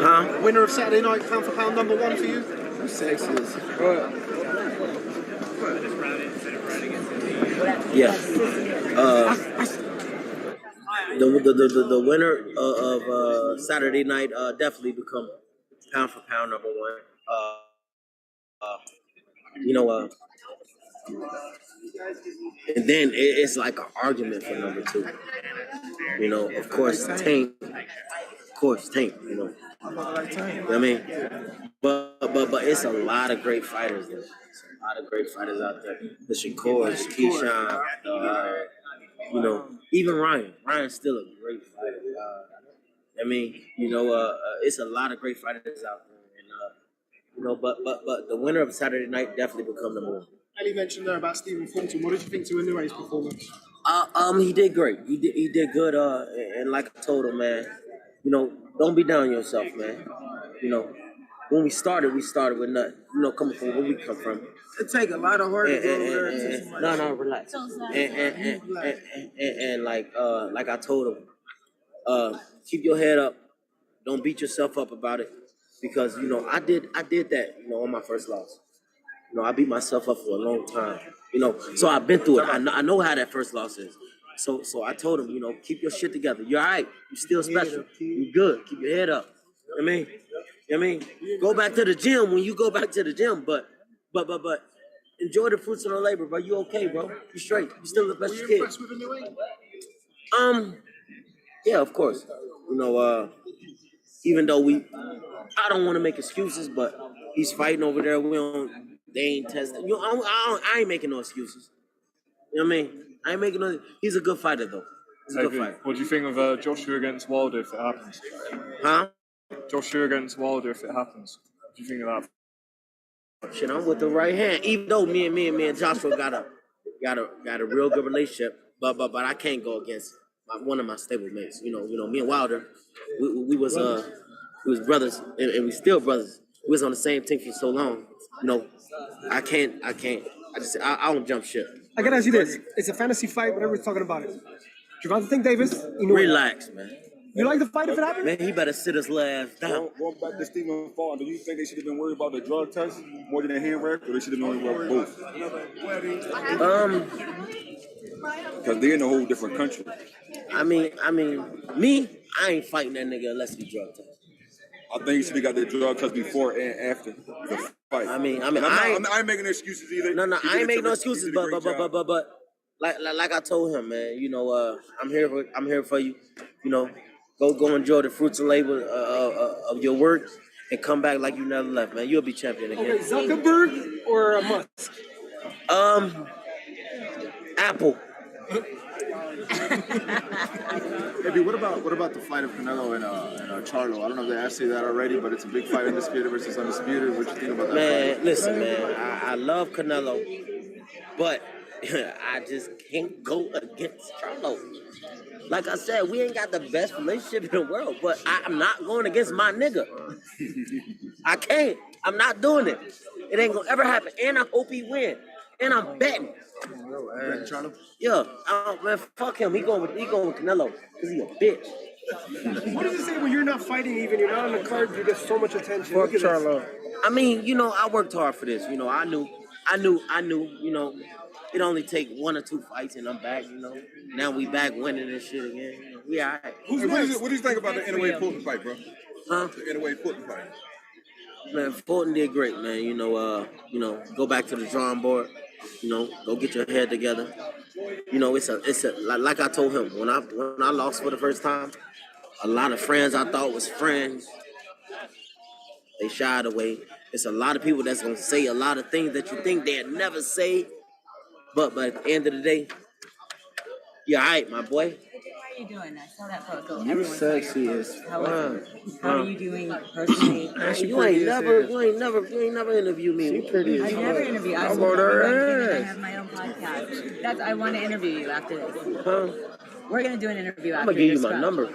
Huh? Winner of Saturday night pound for pound number one for you? Sexist. Yeah. The winner of Saturday night definitely become pound for pound number one. And then it's like an argument for number two. Of course, Tank. You know what I mean? But it's a lot of great fighters there. A lot of great fighters out there. The Shakors, Keyshawn, even Ryan. Ryan's still a great fighter. It's a lot of great fighters out there. And but the winner of Saturday night definitely become number one. Ali mentioned there about Stephen Fulton. What did you think to Inue's performance? He did great. He did good. And like I told him, man, don't be down on yourself, man. When we started with nothing. Coming from where we come from. It take a lot of work to go over there. No, relax. And like I told him, keep your head up. Don't beat yourself up about it, because I did that on my first loss. I beat myself up for a long time. So I've been through it. I know how that first loss is. So I told him, keep your shit together. You're all right. You're still special. You're good. Keep your head up. Go back to the gym when you go back to the gym, but enjoy the fruits of the labor, bro. You okay, bro? You straight. You still the best you can. Yeah, of course. Even though I don't want to make excuses, but he's fighting over there. They ain't testing. I ain't making no excuses. You know what I mean? I ain't making no. He's a good fighter, though. He's a good fighter. What do you think of Joshua against Wilder if it happens? Huh? Joshua against Wilder if it happens. What do you think of that? Shit, I'm with the right hand. Even though me and Joshua got a real good relationship, but I can't go against one of my stable mates. Me and Wilder, we was brothers, and we still brothers. We was on the same team for so long. I can't. I don't jump ship. I gotta ask you this: it's a fantasy fight. Whatever we're talking about it. Gervonta Davis. Relax, man. You like the fight if it happens? Man, he better sit his last down. Going back to Stephen Ford, do you think they should have been worried about the drug test more than the hand wreck, or they should have been worried about both? Because they're in a whole different country. I mean, me, I ain't fighting that nigga unless he drug test. I think he should have got the drug test before and after the fight. I mean, I ain't making excuses either. No, I ain't making no excuses, but like I told him, man, you know, I'm here for you. You know, go enjoy the fruits and labor of your work and come back like you never left, man. You'll be champion again. Okay, Zuckerberg or Musk? Apple. Maybe what about the fight of Canelo and Charlo? I don't know if they asked you that already, but it's a big fight, undisputed versus undisputed. What you think about that Man, fight? listen, man, I love Canelo, but I just can't go against Charlo. Like I said, we ain't got the best relationship in the world, but I'm not going against my nigga. I can't. I'm not doing it. It ain't gonna ever happen. And I hope he win. And I'm betting. Yeah, man, fuck him. He going with Canelo because he a bitch. What does it say when you're not fighting even? You're not on the card, you get so much attention. Fuck Look at Charlo. this. I mean, you know, I worked hard for this. You know, I knew, you know, it only take 1 or 2 fights and I'm back, you know. Now we back winning this shit again. You know, we all right. What do you think about the Inoue Fulton fight, bro? Huh? The Inoue Fulton fight. Man, Fulton did great, man. You know, go back to the drawing board. You know, go get your head together. You know, it's a like I told him when I lost for the first time. A lot of friends I thought was friends, they shied away. It's a lot of people that's gonna say a lot of things that you think they'd never say, but at the end of the day, you're all right, my boy. How are you doing? I saw that photo. You Everyone's sexy as How are fuck. you doing personally? You ain't never interviewed me. She pretty I never interview. I I'm on her I have my own podcast. I want to interview you after this. Huh? We're gonna do an interview I'm after gonna give you this. my number.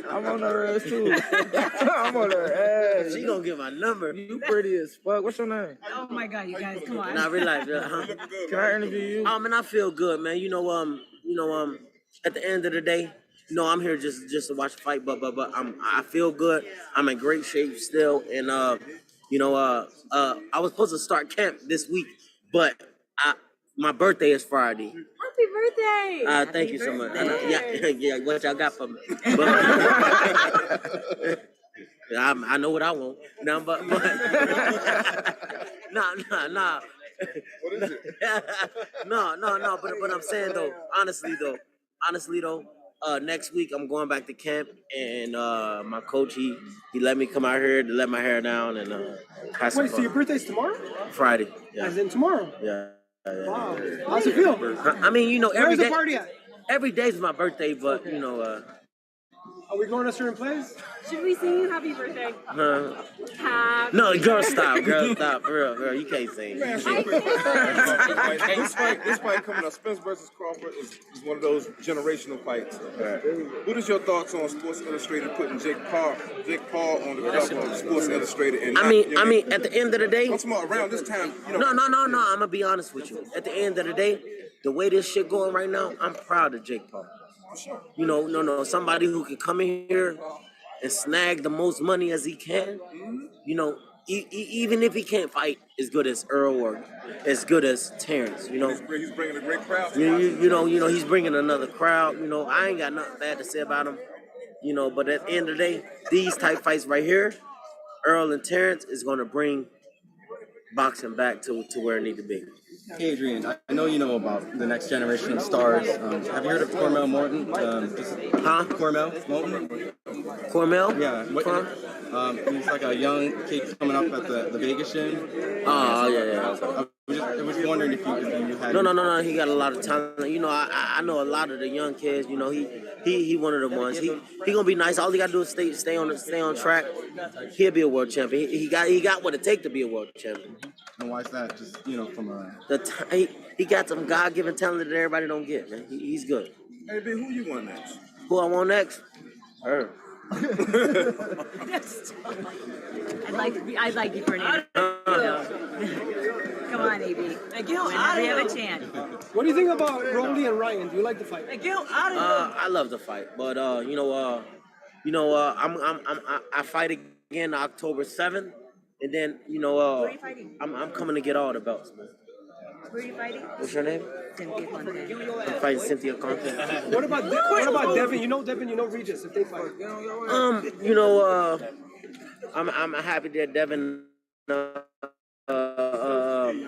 I'm on her ass too. I'm on her ass. She gonna get my number. You pretty as fuck. What's your name? Oh my god, you guys, come on. Nah, relax. Huh? Can I interview you? Oh man, I feel good, man. You know, at the end of the day, you know, I'm here just to watch the fight, but I feel good. I'm in great shape still, and I was supposed to start camp this week, but my birthday is Friday. Happy birthday! Thank you so much. Yeah, what y'all got for me? But, I know what I want. Nah. What is it? No. But I'm saying though, honestly though, next week I'm going back to camp, and my coach he let me come out here to let my hair down and have some Wait, so your birthday's tomorrow? Friday. Yeah. As in tomorrow? Yeah. Wow. How's it feel? I mean, you know, Where's the party at? Every day's my birthday, but you know. Are we going to a certain place? Should we sing you happy birthday? Happy No, girl stop, for real, you can't sing. This fight coming up, Spence versus Crawford, is one of those generational fights. What is your thoughts on Sports Illustrated putting Jake Paul on the cover of Sports Illustrated? And I mean, at the end of the day, I'm talking about around this time. You know, no. I'm gonna be honest with you. At the end of the day, the way this shit going right now, I'm proud of Jake Paul. You know, no, somebody who can come in here and snag the most money as he can. You know, even if he can't fight as good as Errol or as good as Terence, you know. He's bringing a great crowd. You know, he's bringing another crowd. You know, I ain't got nothing bad to say about him. You know, but at the end of the day, these type fights right here, Errol and Terence is going to bring boxing back to where it need to be. Hey Adrian, I know you know about the next generation of stars. Have you heard of Cormel Morton? Cormel Morton? Cormel? Yeah. He's like a young kid coming up at the Vegas gym. Oh, yeah. I was just wondering if you had... No. He got a lot of talent. You know, I know a lot of the young kids. You know, he one of the ones. He gonna be nice. All he gotta do is stay on track. He'll be a world champion. He got what it take to be a world champion. And why is that? Just, you know, from a... He got some God-given talent that everybody don't get, man. He's good. Hey, B, who you want next? Who I want next? Her. I'd like you for an interview. Come on, AB. Whenever you have a chance. What do you think about Rolly and Ryan? Do you like the fight? I love the fight, but I fight again October 7th, and then I'm coming to get all the belts, man. Where are you fighting? What's your name? Cynthia Conte. I'm fighting Cynthia Conte. What about Devin? You know Devin, you know Regis if they fight. I'm happy that Devin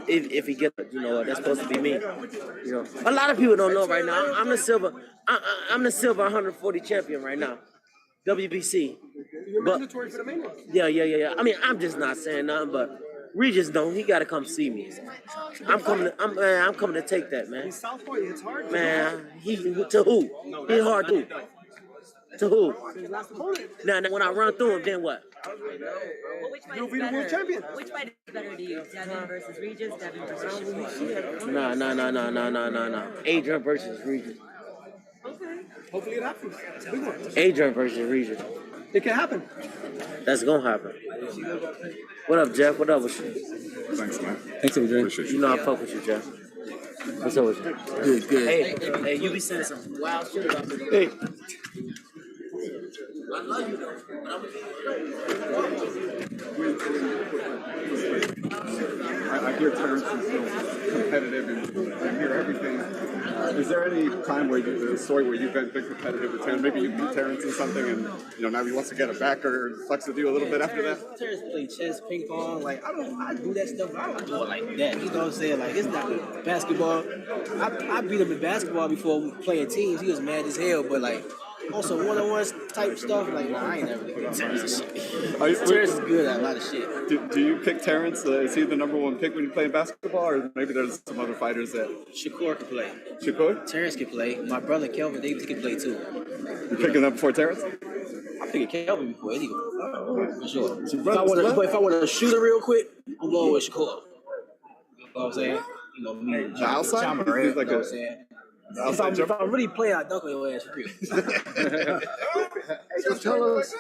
if he gets that's supposed to be me. A lot of people don't know right now. I'm the silver 140 champion right now. WBC. You're mandatory for the main one. Yeah. I mean, I'm just not saying nothing, but Regis don't. He gotta come see me. I'm coming to take that, man. He's Southpaw, it's hard. Man, to who? He hard to. To who? Now, when I run through him, then what? You'll be the world champion. Which fight is better to you? Devin versus Regis, Devin versus Shakur? No. Adrian versus Regis. Okay. Hopefully it happens. Big one. Adrian versus Regis. It can happen. That's gonna happen. What up, Jeff? What up with you? Thanks, man. Thanks, Adrian. You know I fuck with you, Jeff. What's up with you? Good. Hey, you be saying some wild shit about me. Hey. I love you though, but I hear Terence is so competitive and hear everything. Is there any time where a story where you've been competitive with Terence? Maybe you beat Terence in something, and now he wants to get it back or fucks with you a little bit after that. Terence play chess, ping pong. Like I do that stuff. I don't do it like that. You know what I'm saying? Like it's not basketball. I beat him in basketball before playing teams. He was mad as hell, but like. Also, one-on-one type stuff, like, nah, I ain't never good at Terence is good at a lot of shit. Do you pick Terence? Is he the number one pick when you play basketball, or maybe there's some other fighters that... Shakur can play. Shakur? Terence can play. My brother, Kelvin Davis, can play too. You picking up before Terence? I'm picking Kelvin before anyone. For sure. If I want to shoot it real quick, I'm going with Shakur. You know what I'm saying? Me. The outside? You know what I'm saying? If I'm really playing, I dunk on your ass for real. So tell us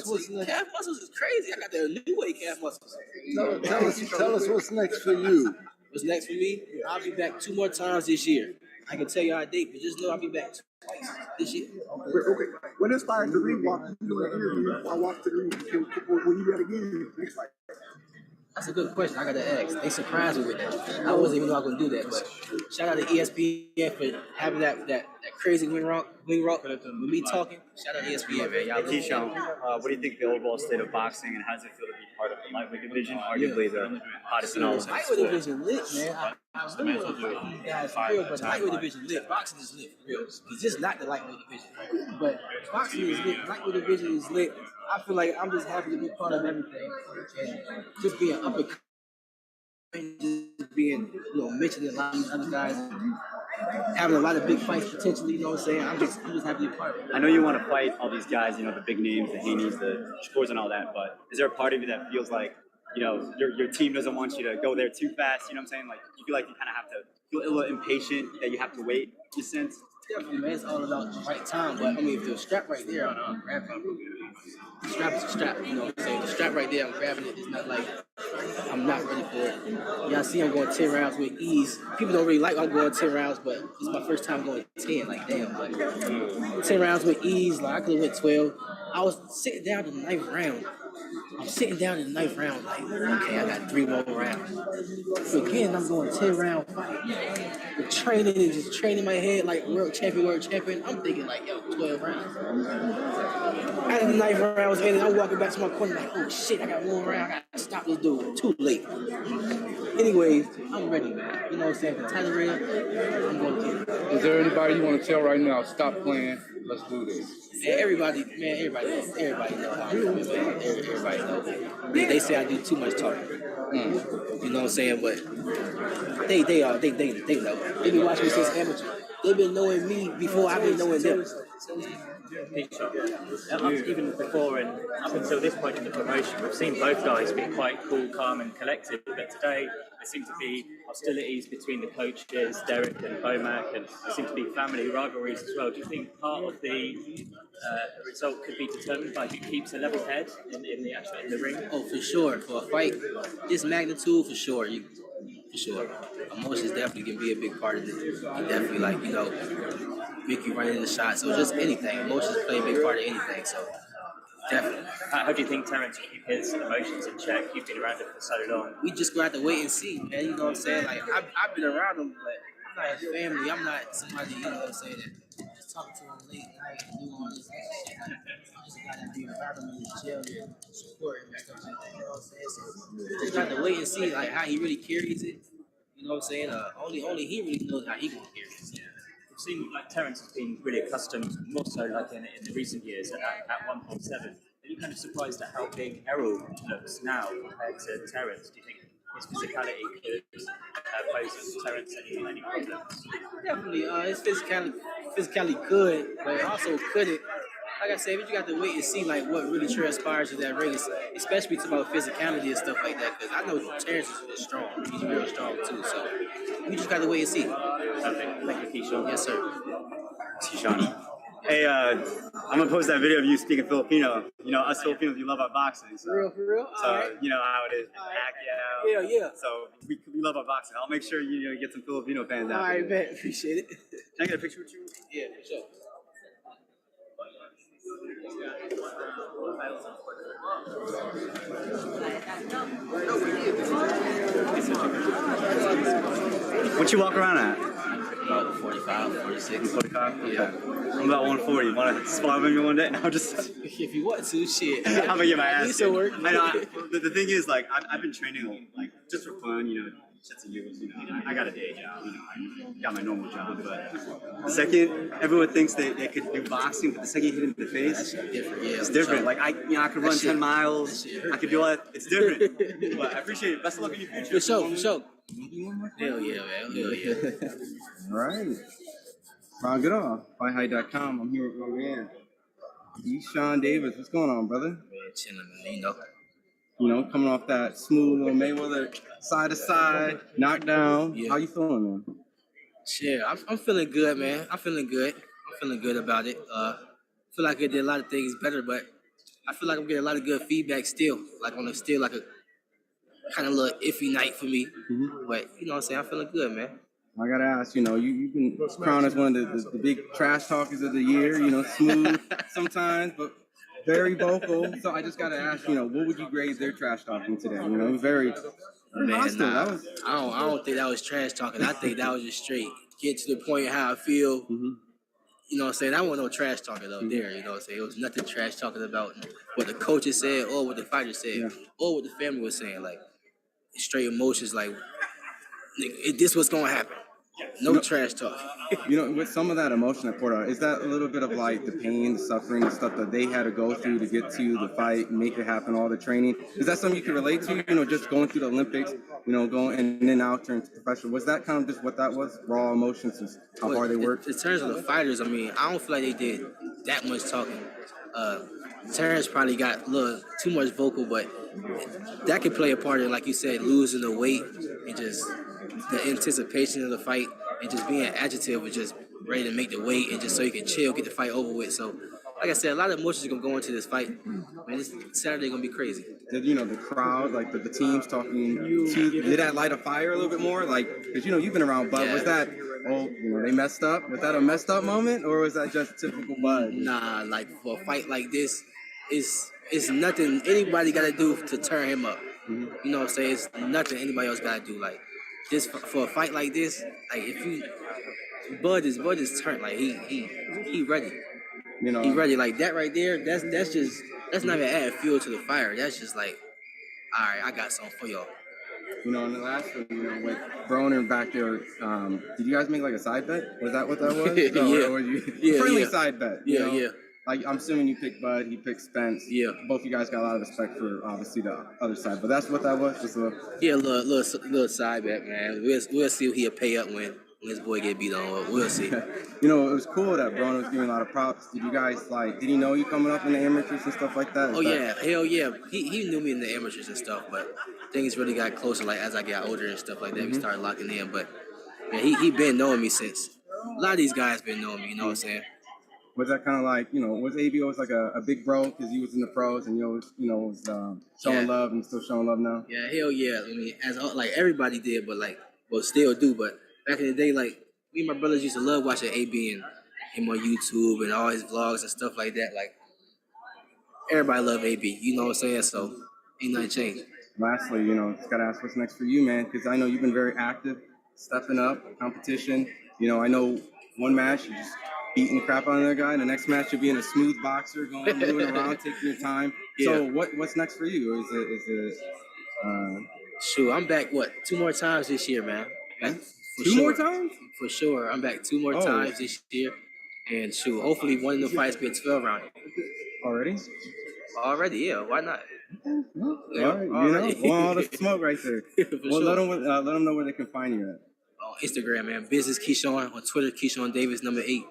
what's next. Calf muscles is crazy. I got the new way calf muscles. Tell us what's next for you. What's next for me? I'll be back 2 more times this year. I can tell you our date, but just know I'll be back twice this year. Okay. When it's fired, the ring walk, you do an interview. I walk to the ring. When you got again, next fight. That's a good question. I got to ask. They surprised me with that. I wasn't even know I was going to do that. But shout out to ESPN for having that crazy wing rock with me talking. Shout out to ESPN, man. Y'all Keyshawn, what do you think the overall state of boxing and how does it feel to be part of the lightweight division? Arguably the hottest in all of lightweight division lit, man. Guys, for real, but lightweight division lit. Boxing is lit, for real. It's just not the lightweight division. But boxing is lit. Lightweight division is lit. I feel like I'm just happy to be part of everything. And just being up and just being, mentioned in a lot of these other guys, having a lot of big fights potentially, you know what I'm saying? I'm just happy to be part of it. I know you want to fight all these guys, the big names, the Haneys, the Shakurs and all that, but is there a part of you that feels like, your team doesn't want you to go there too fast, you know what I'm saying? Like, you feel like you kind of have to feel a little impatient that you have to wait, in a sense? Definitely, man. It's all about the right time. But, if the strap right there, I'm grabbing it. The strap is a strap, you know what I'm saying? The strap right there, I'm grabbing it. It's not like I'm not ready for it. Y'all see I'm going 10 rounds with ease. People don't really like I'm going 10 rounds, but it's my first time going 10. Like, damn. Like, 10 rounds with ease. Like, I could have went 12. I was sitting down in the 9th round. I'm sitting down in the 9th round, like, okay, I got 3 more rounds. So again, I'm going 10-round fight. The training is just training my head like world champion. I'm thinking like, 12 rounds. After the 9th round was ended, I'm walking back to my corner like, oh shit, I got 1 round. I got to stop this dude. Too late. Anyways, I'm ready, man. You know what I'm saying? For Tyler Rayner, I'm going to get it. Is there anybody you want to tell right now, stop playing, let's do this? Everybody knows how I feel, man. Everybody knows. They say I do too much talking. You know what I'm saying? But they know. They've been watching me since amateur. They've been knowing me before I've been knowing them. Even before and up until this point in the promotion, we've seen both guys be quite cool, calm and collected, but today there seem to be hostilities between the coaches, Derek and Bomac, and there seem to be family rivalries as well. Do you think part of the result could be determined by who keeps a level head in the ring? Oh, for sure. For a fight this magnitude, for sure. For sure. Emotions definitely can be a big part of it. And definitely, like, you know, make you run into the shot. So just anything. Emotions play a big part of anything. So definitely. How do you think Terence will keep his emotions in check? You've been around him for so long. We just gonna have to wait and see, man. You know what I'm saying? Like, I've been around him, but I'm not his family. I'm not somebody, you know what I'm saying, that just talking to him late night and do all this extra shit. Like, I just gotta be around him and just chill and support him and stuff like that. You know what I'm saying? So we just got to wait and see, like, how he really carries it. You know what I'm saying? Only he really knows how he gonna carry it. We've seen like Terence has been really accustomed, more so like in the recent years at 1.7. Are you kind of surprised at how big Errol looks now compared to Terence? Do you think his physicality could pose Terence any problems? Definitely, his physicality could, but also couldn't. Like I said, we just got to wait and see like what really transpires in that ring, especially talking about physicality and stuff like that. Because I know Terence is strong; he's real strong too. So we just got to wait and see. Thank you, Keyshawn. Yes, sir. Keyshawn. Hey, I'm gonna post that video of you speaking Filipino. You know, us Filipinos, we love our boxing. So, For real? So Right. you know how it is. Pacquiao. Yeah. So we love our boxing. I'll make sure you get some Filipino fans out All there. right, man. Appreciate it. Can I get a picture with you? Yeah, for sure. What you walk around at? About 45, 46. 45? Okay. Yeah. I'm about 140. Want to spar with me one day? I'm just. If you want to, shit. I'm gonna get my ass Need some work. I know. The thing is, like, I've been training like just for fun, you know. Shits and giggles, you know. I got a day job, you know. I got my normal job, but the second everyone thinks they could do boxing, but the second you hit it in the face, That's different. Yeah, it's different. Like I could run 10 miles. I could do all that. It's different. But I appreciate it. Best of luck in your future. For sure. Hell yeah, man. Hell yeah. All right. Round it off. FightHype.com. I'm here with my man, Sean Davis. What's going on, brother? Man, chilling, man. You know. You know, coming off that smooth little Mayweather side to side knockdown. Yeah. How you feeling, man? Shit, I'm feeling good, man. I'm feeling good about it. Feel like I did a lot of things better, but I feel like I'm getting a lot of good feedback still. Like on a still like a kind of little iffy night for me. Mm-hmm. But you know what I'm saying? I'm feeling good, man. I gotta ask, you know, you've been crowned as one of the big trash talkers of the year. You know, smooth sometimes, but very vocal. So I just gotta ask, you know, what would you grade their trash talking today? You know, very. Man, hostile. nah, I don't think that was trash talking. I think that was just straight get to the point how I feel. Mm-hmm. You know what I'm saying? I wasn't no trash talking out there. You know what I'm saying? It was nothing trash talking about what the coaches said or what the fighters said or what the family was saying. Like straight emotions. Like this what's gonna happen. No trash talk. You know, with some of that emotion that poured out, is that a little bit of like the pain, the suffering, the stuff that they had to go through to get to the fight, make it happen, all the training? Is that something you can relate to? You know, just going through the Olympics, you know, going and then now turn to professional. Was that kind of just what that was? Raw emotions, and how hard they worked? In terms of the fighters, I mean, I don't feel like they did that much talking. Terence probably got a little too much vocal, but that could play a part in, like you said, losing the weight and just the anticipation of the fight and just being agitated with just ready to make the weight and just so you can chill, get the fight over with. So, like I said, a lot of emotions are going to go into this fight. Man, this Saturday going to be crazy. Did, you know, the crowd, like the teams talking to, did that light a fire a little bit more? Like, because, you know, you've been around Bud. Yeah. Was that, you know, they messed up? Was that a messed up moment? Or was that just typical Bud? Nah, like for a fight like this, it's nothing anybody got to do to turn him up. Mm-hmm. You know what I'm saying? It's nothing anybody else got to do. Like, just for a fight like this, like if you, Bud is turned. Like he ready. You know, he ready. Like that right there. That's not even adding fuel to the fire. That's just like, all right, I got something for y'all. You know, in the last one, you know, with Broner back there, did you guys make like a side bet? Was that what that was? Friendly side bet. Yeah. Like, I'm assuming you picked Bud, he picked Spence. Yeah. Both you guys got a lot of respect for, obviously, the other side. But that's what that was? Just a... Yeah, little side bet, man. We'll see if he'll pay up when his boy get beat on. We'll see. You know, it was cool that Broner was giving a lot of props. Did you guys, like, did he know you coming up in the amateurs and stuff like that? Yeah, hell yeah. He knew me in the amateurs and stuff, but things really got closer, like, as I got older and stuff like that. We started locking in, but yeah, he been knowing me since. A lot of these guys been knowing me, you know what I'm saying? Was that kind of like, was AB always like a big bro because he was in the pros and you always, was showing love and still showing love now? Yeah, hell yeah. I mean, like everybody did, but still do. But back in the day, like me and my brothers used to love watching AB and him on YouTube and all his vlogs and stuff like that. Like everybody loved AB, you know what I'm saying? So ain't nothing changed. Lastly, just gotta ask what's next for you, man, because I know you've been very active, stepping up, competition. I know one match you just beating the crap out of another guy, and the next match you'll be in a smooth boxer, moving around, taking your time. Yeah. So what's next for you? Is it Shoot, I'm back, 2 more times this year, man. Two more times? For sure. I'm back 2 more times this year. And shoot, hopefully one of the fights be a 12 round. Already? Already, yeah. Why not? Yeah, all right, all the smoke right there. Well, sure. Let them know where they can find you at. On Instagram, man. Business Keyshawn. On Twitter, Keyshawn Davis, number 8.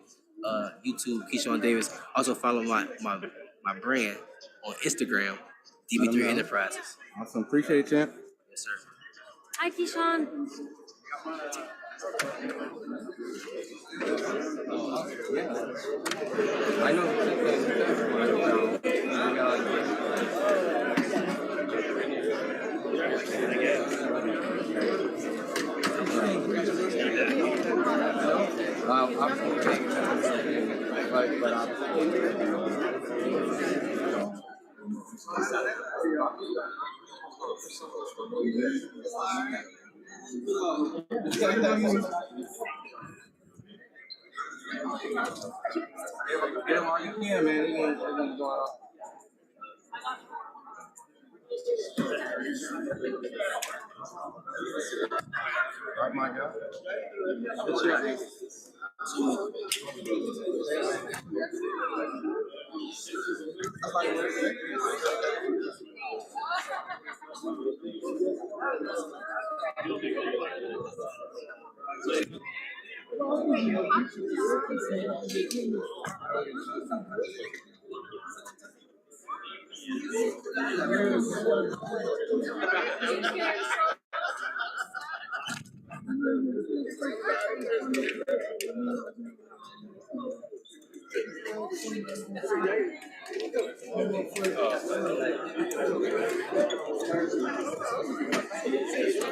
YouTube, Keyshawn Davis. Also follow my brand on Instagram, DB3 Enterprises. Awesome. Appreciate it, champ. Yes, sir. Hi, Keyshawn. I know. Yeah, man. Right, my guy.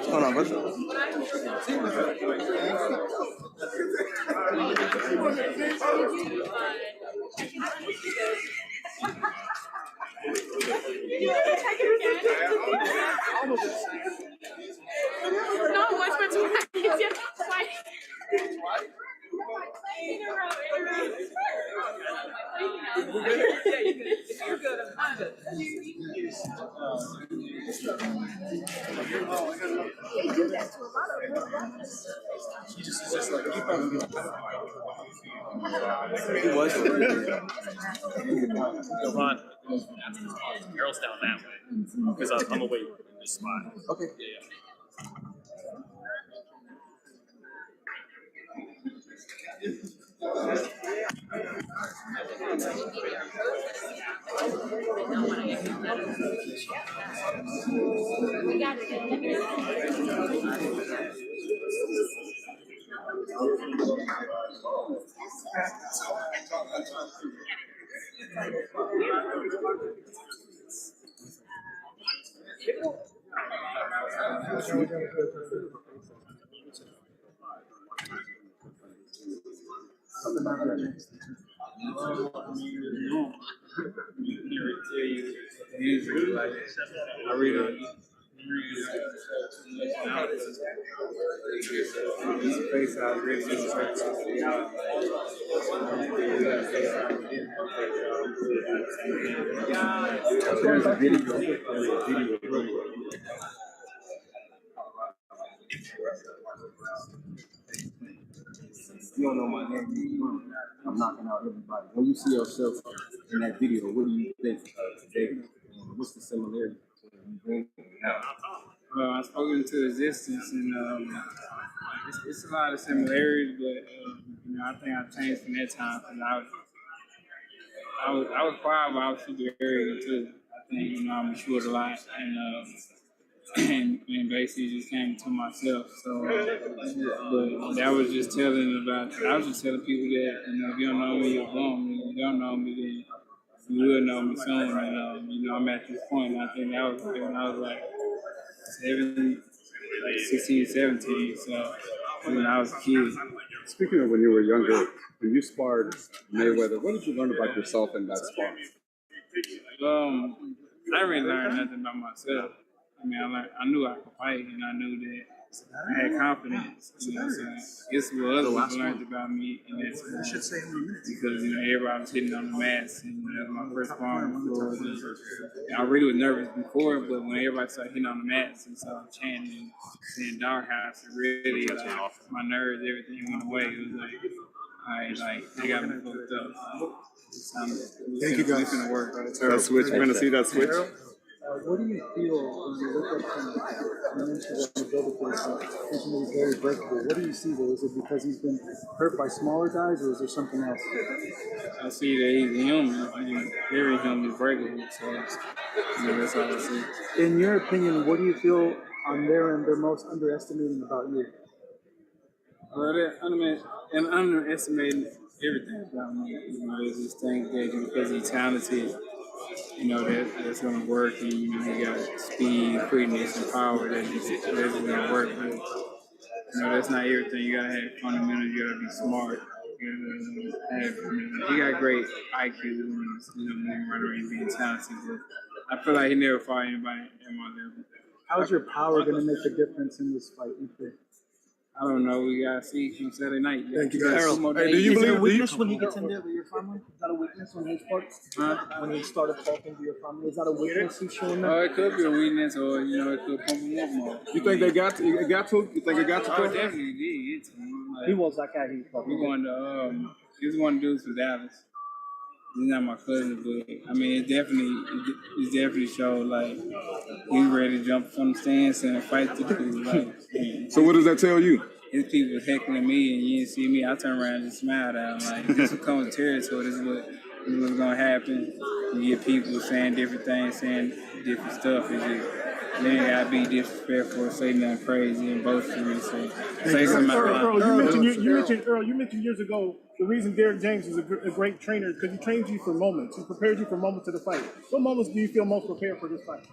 Hold on, what's No, watch my two hands. You're good. I'm good. Ron, Errol's down that way because I'm away from this spot. Okay. Yeah. Usually, like, I read on face out, there's a video. You don't know my name. I'm knocking out everybody. When you see yourself in that video, what do you think today? What's the similarity between you and now? I've spoken into existence, and it's a lot of similarities, but I think I've changed from that time. Because I was quiet, but I was super arrogant too. I think I matured a lot, and basically just came to myself. So, but that was just telling about. I was just telling people that if you don't know me, you're wrong. you don't know me, then you will know me soon. And, you know, I'm at this point, and I think that was when I was like 16, 17, so when I was a kid. Speaking of when you were younger, when you sparred Mayweather, what did you learn about yourself in that spar? I really learned nothing about myself. I mean, I knew I could fight, and I knew that I had confidence. You know what I'm saying? It's what other people learned about me, and that's because, you know, everybody was hitting on the mats, and that was my first sparring before. I really was nervous before, but when everybody started hitting on the mats and started chanting and saying doghouse, it really, my nerves, everything went away. It was like, all right, like, they got me fucked up. Thank you, guys. It's gonna work. That switch, we're going to see that switch. What do you feel when you look at him? You mentioned that the buildup is very breakable. What do you see there? Is it because he's been hurt by smaller guys, or is there something else? I see that he's human. He's very human, breakable. So, you know, that's all I see. In your opinion, what do you feel on their end they're most underestimating about you? Well, they're underestimating everything about me. You know, they just think that because he's talented, you know, that's going to work. And, you know, he got speed, quickness, and power. That's going to work. But, you know, that's not everything. You got to have fundamentals. You got to be smart. You got to have, he got great IQ and, you know, moving right around being talented. But I feel like he never fought anybody at my level. How's your power going to make a difference in this fight, you think? I don't know. We got to see from Saturday night. Thank you, guys. Errol, Hey, do you believe a weakness when he gets in there with your family? Is that a weakness when he starts? When he started talking to your family, is that a weakness he's showing them? It could be a weakness, or you know, it could pump him up more. You think they got to? It got to? You think it got to? Oh, definitely did. He was that guy. We going to he's one of the dudes from Dallas. He's not my cousin, but I mean, it definitely showed like he's ready to jump from the stands and fight the dude. Like, so what does that tell you? His people was heckling me, and you didn't see me. I turned around and just smiled at him. Like, this will come with territory. This is what's gonna happen. You get people saying different things, saying different stuff. It's just, you ain't gotta be disrespectful or say nothing crazy and boastful. So say something Earl, you mentioned years ago the reason Derek James is a great trainer is because he trains you for moments. He prepared you for moments of the fight. What moments do you feel most prepared for this fight?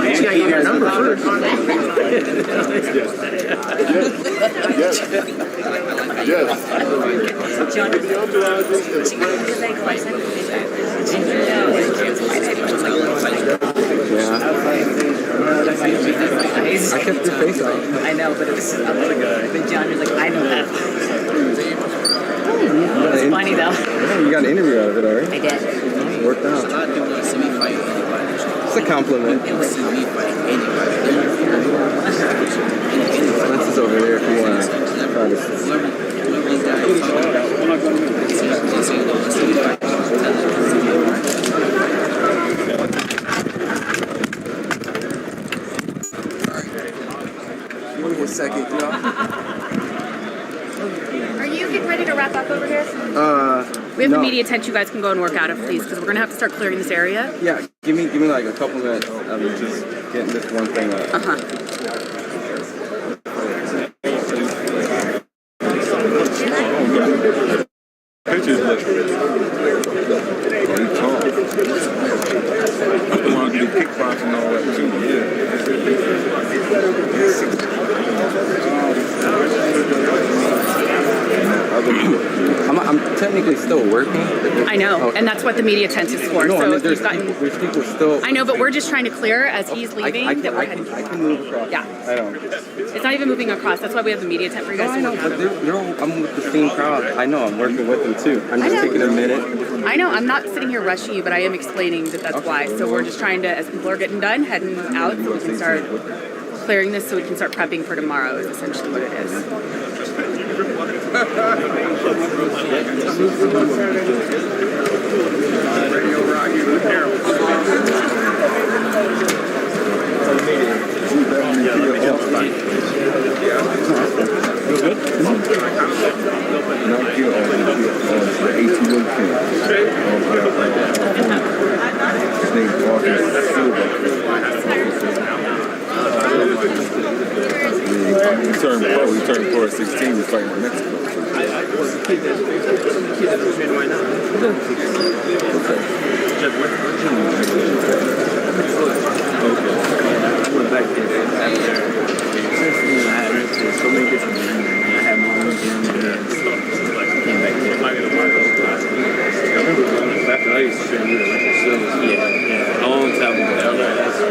You gotta give your number first. I kept your face out. I know, but it was but John was like, I know that. It was funny though. Yeah, you got an interview out of it already. I did. It worked out. It's a compliment. Spence is over there if you want to try this. Give me a second, Are you getting ready to wrap up over here? We have the media tent. You guys can go and work out, please, because we're gonna have to start clearing this area. Yeah, give me like a couple minutes. I'm just getting this one thing up. Pictures look I want to do kickboxing and all that I'm technically still working. I know, and that's what the media tent is for. No, so I mean, if you've gotten, there's people still. I know, but we're just trying to clear as he's leaving I that we're heading. I can move across. Yeah. I don't. It's not even moving across. That's why we have the media tent for you guys to work out. They're all, I'm with the same crowd. I know. I'm working with them too. I'm just taking a minute. I know. I'm not sitting here rushing you, but I am explaining that that's why. So we're just trying to, as people are getting done, heading out, so we can start clearing this, so we can start prepping for tomorrow. Is essentially what it is. Radio Rocky with Errol We turned pro at 16, we're fighting in Mexico. I went back there after I had so many different things. I had my own gym and came back there. I used to train with like a silver. Yeah. A long time ago.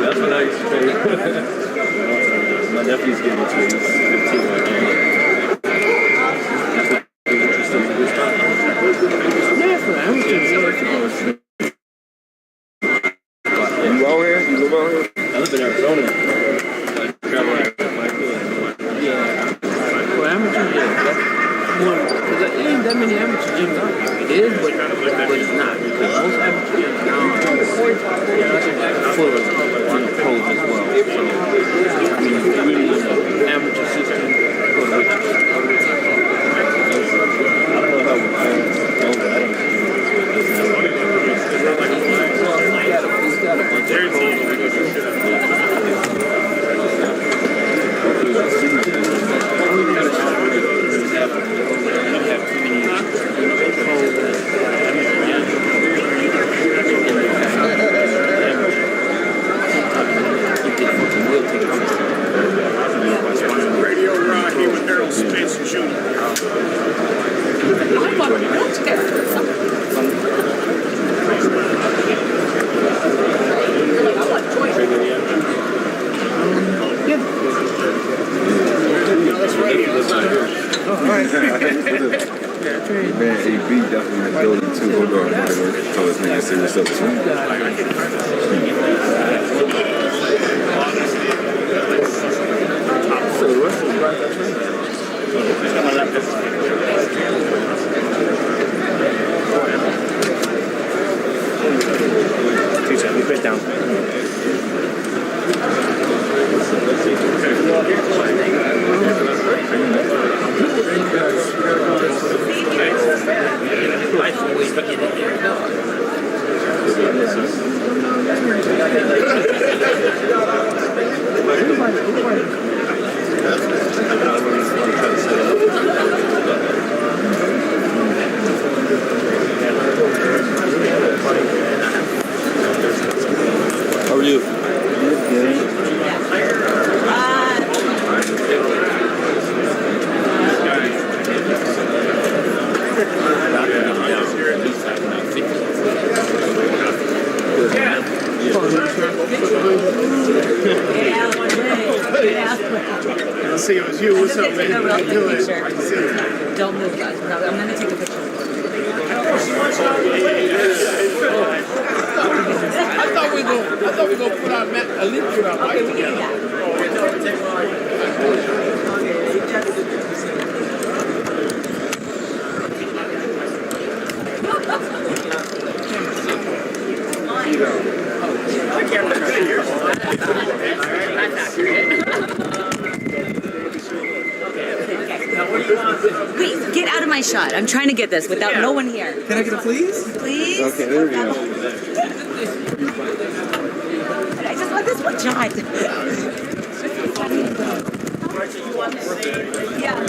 That's when I used to train. My nephew's getting into it. He's 15 right now. Yeah, for amateur. You out here? You live out here? I live in Arizona. Yeah. For amateur, because there ain't that many amateur gyms out here. It is, but it's not. Because most amateur gyms now are full of pros as well. So, I mean, it's really an amateur system for the rich. I don't know how we're going. Radio Rocky with Errol Spence Jr. Man, AB definitely in the building too. Hold on, man. Tell this nigga serious up too. Put down. How are you? Let's see, it was you. What's up, man? How you doing? Don't move, guys. I'm going to take a picture. I thought we were gonna put our a link to our mic together. Wait, get out of my shot. I'm trying to get this without no one here. Can I get a please? Please? Okay, there we go. I just want this one shot. Yeah.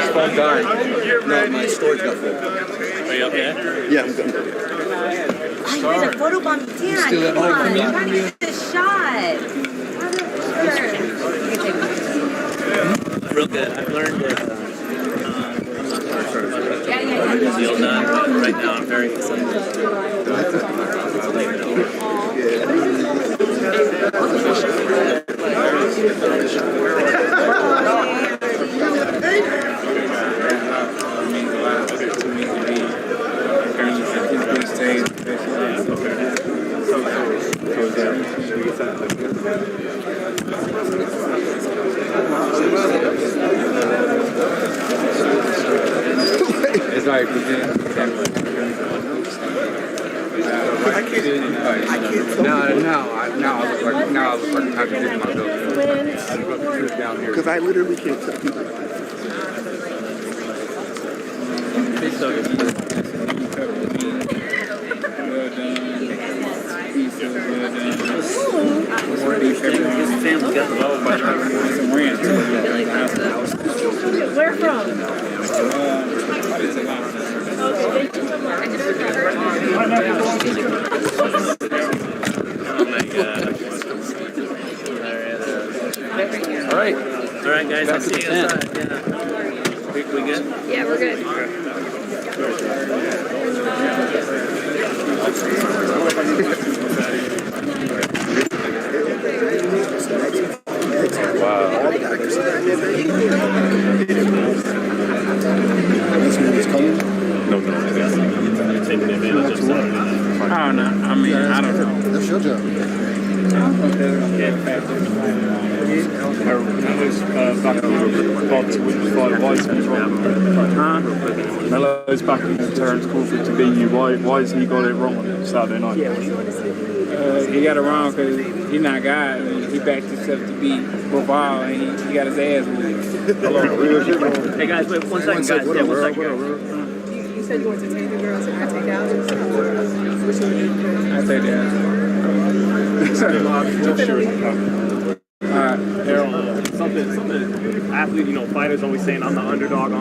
Phone died. No, my storage got full. Are you okay? Yeah, I'm good. I did a photo bomb. Dan, come on. I'm trying to get this shot. Real good. I've learned that I'm not certified. Yeah. Deal done, but right now I'm very excited. Right, but then now I look like a contradiction myself. Because I literally can't tell people. Where from? All right. All right, guys. I'll see you inside. Yeah. We good? Yeah, we're good. No. Taking advantage of Saturday. I don't know. I mean, I don't know. That's your job. Melo's backing Terence Crawford to beat you. Why has he got it wrong on Saturday night? He got it wrong because he's not God. I mean, he backed himself to beat Bravado and he got his ass whooped. Hey guys, wait 1 second, guys. Yeah, 1 second. You said you wanted to take the girls. Can I take that? I take that. Errol, something athlete, fighters always saying I'm the underdog.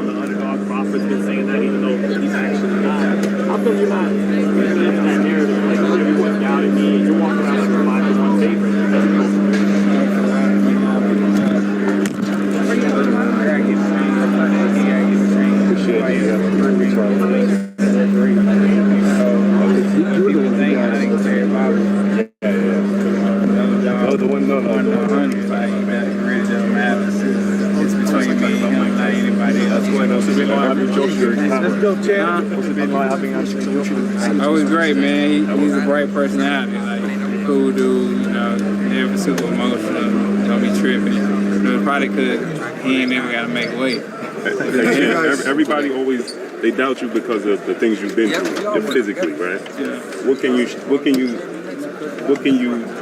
Crawford's been saying that even though he's actually not. How come you're not living that narrative? Like everyone's doubting me, you're walking around like you're 5-1 favorite. Oh, it was great, man. He's a bright personality, like cool dude, never super emotional, don't be tripping. Probably because he ain't never got to make weight. Everybody always, they doubt you because of the things you've been through physically, right? Yeah. What can you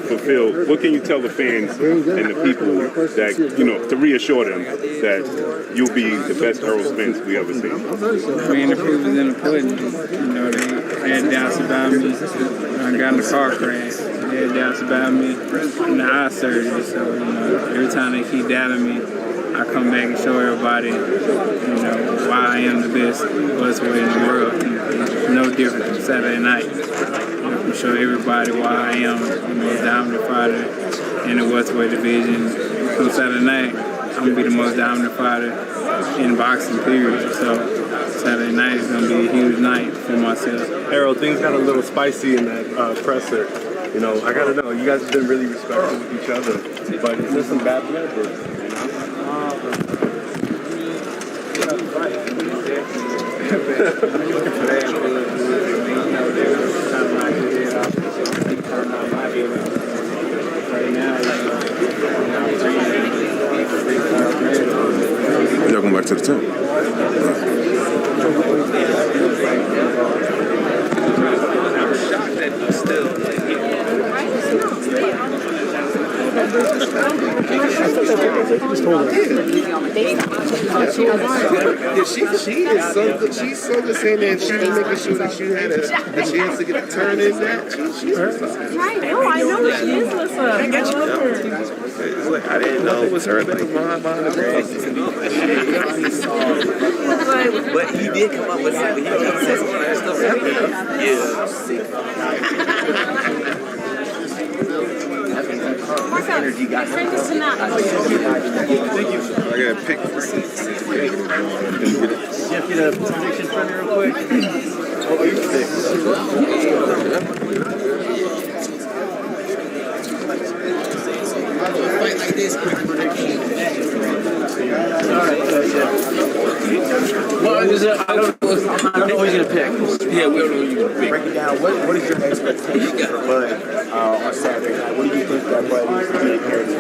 fulfill? What can you tell the fans and the people that, to reassure them that you'll be the best Errol Spence we ever seen? I mean, the proof is in the pudding. They had doubts about me. I got in a car crash. They had doubts about me in the eye surgery. So, every time they keep doubting me, I come back and show everybody, why I am the best welterweight in the world. No different from Saturday night. Show everybody why I am the most dominant fighter in the welterweight division. Come Saturday night, I'm gonna be the most dominant fighter in boxing, period. So Saturday night is gonna be a huge night for myself. Errol, things got a little spicy in that presser. I gotta know, you guys have been really respectful with each other, but is there some bad blood? Y'all going back to the tent? I'm shocked that you still She's so good saying that she's making sure that you had a chance to get a turn in that. I know she is, Lissa. I didn't know it was her that was behind the grave. But he did come up with something. He said some other stuff. Mark energy got bring this to Matt. Thank you. I got to pick for seats. Jeff, get a prediction from me real quick. What are you Fight like this, quick prediction. Alright, well, I don't know who he's going to pick. Yeah, we don't know who you're going to pick. Break it down. What is your expectation for Bud on Saturday night? What do you think that Bud needs to be here to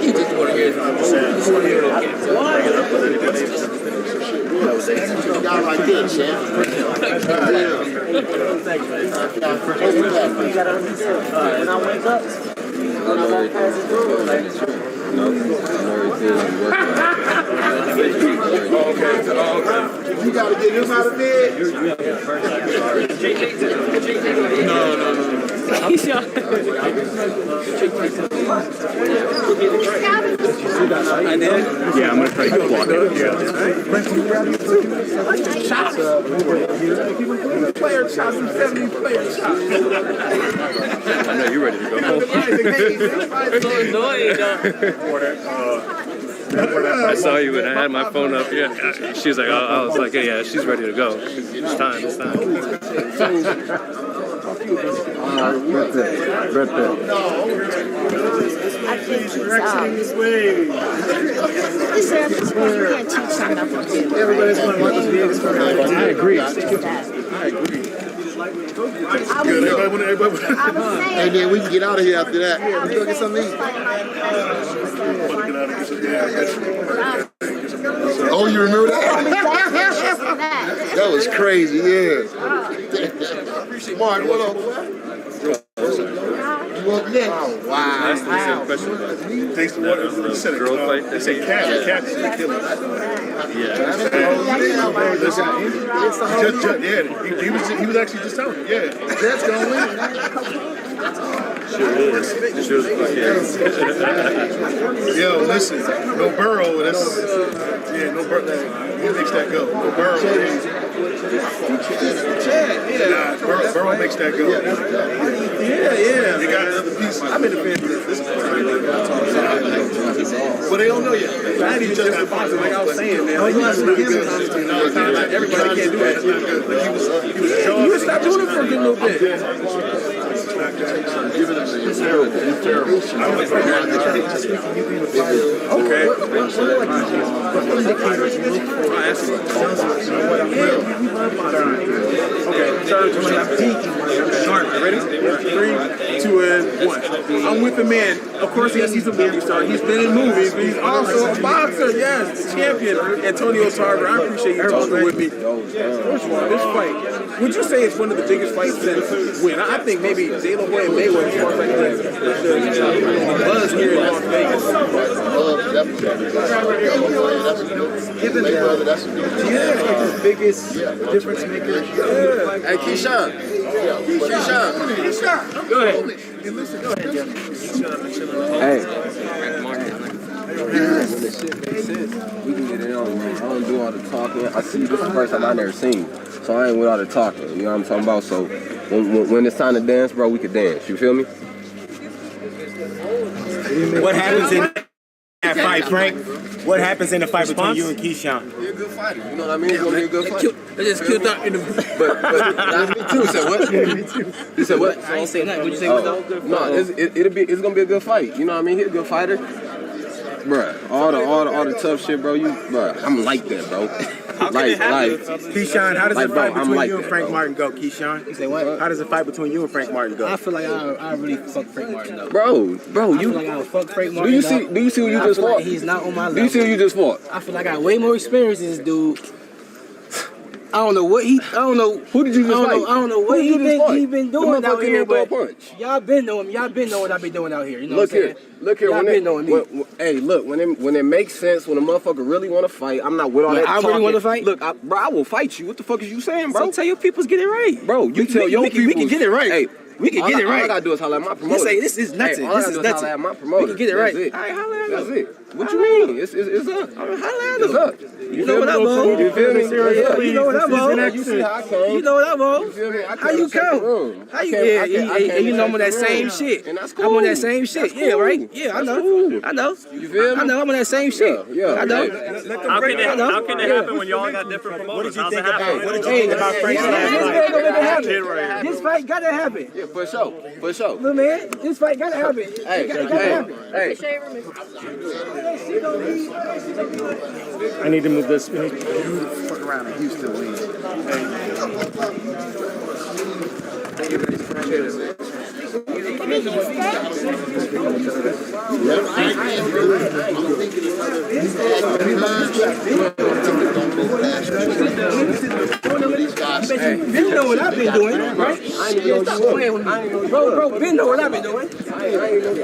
You just want to hear it. That was 18. When I wake up, when I walk past his room, like, you gotta get him out of bed. No. Yeah, I'm gonna try to block it. Shots. Player shots, 70 player shots. I know you're ready to go. It's so annoying, I saw you when I had my phone up. Yeah, she was like, I was like, yeah, she's ready to go. It's time. I think he's everybody's going to want this video. I agree. And then we can get out of here after that. We go get something to eat. Oh, you remember that? That was crazy, yeah. Mark, what up? You up next? Oh, wow. Thanks to what you said, girl fight. They say cat is the killer. He was actually just telling me, Jet's gonna win. Sure is. Yo, listen, no Burrow. That's no Burrow. He makes that go. No Burrow. Burrow makes that go. Yeah. They got another piece. I'm in the fan for this. But they don't know yet. I didn't even just got boxing like I was saying, man. Like, everybody can't do that. He was a jaw. You stop doing it for a good little bit. He's terrible. Okay. Ready? 3, 2, and 1. I'm with the man. Of course, yes, he's a movie star. He's been in movies, but he's also a boxer. Yes, champion. Antonio Tarver. I appreciate you talking with me. First of all, this fight, would you say it's one of the biggest fights since when? I think maybe De La Hoya and Mayweather as far as like the buzz here in Las Vegas. Given that, do you think like the biggest difference maker? Hey, Keyshawn. Go ahead. Go ahead, Jeff. Hey. When the shit makes sense, we can get it on, man. I don't do all the talking. I see this is the first time I never seen. So I ain't with all the talking. You know what I'm talking about? So when it's time to dance, bro, we can dance. You feel me? What happens in that fight, Frank? What happens in the fight between you and Keyshawn? You're a good fighter. You know what I mean? It's gonna be a good fight. They just killed that in the. But me too. You said what? Me too. You said what? I ain't saying that. What you say? No, it's gonna be a good fight. You know what I mean? He's a good fighter. Bruh, all the tough shit, bro. I'm like that, bro. Keyshawn, how does the fight between you and Frank Martin go, Keyshawn? You say what? How does the fight between you and Frank Martin go? I feel like I really fuck Frank Martin up. Bro, I feel like I fuck Frank Martin. Do you see who you just fought? Like he's not on my level. Do you see who you just fought? I feel like I got way more experience than this dude. I don't know who did you just fight? I don't know what he been doing out here, but punch. Y'all been knowing what I've been doing out here. You know Look what I'm saying? Look here. Y'all been knowing me. When it makes sense, when a motherfucker really want to fight, I'm not with all that I talking. really want to fight? Look, bro, I will fight you. What the fuck is you saying, bro? So tell your peoples get it right. Bro, you tell your people. We can get it right. Hey, we can get it right. All I gotta do is holler at my promoter. This is nothing. Hey, this is nothing. At my promoter. We can get it right. That's it. All right, holler at That's him. it. What you mean? It's up. It's up. You know what I'm on. You feel me? You know what I'm on. You see how I came. You know what I'm on. You feel me? How you come? How you? Yeah, you know I'm on that same shit. And that's cool. I'm on that same shit. Yeah, right? Yeah, I know. I know. You feel me? I know I'm on that same shit. Yeah. I know. How can it happen when y'all got different promoters? What did you think about Frank's last fight? This fight gotta happen. Yeah, for sure. Look, man, this fight gotta happen. Hey. I need to move this. Fuck around and Houston win. Ben know what I've been doing, right? I ain't even know you playing with me. Bro, Ben know what I've been doing. I ain't know you.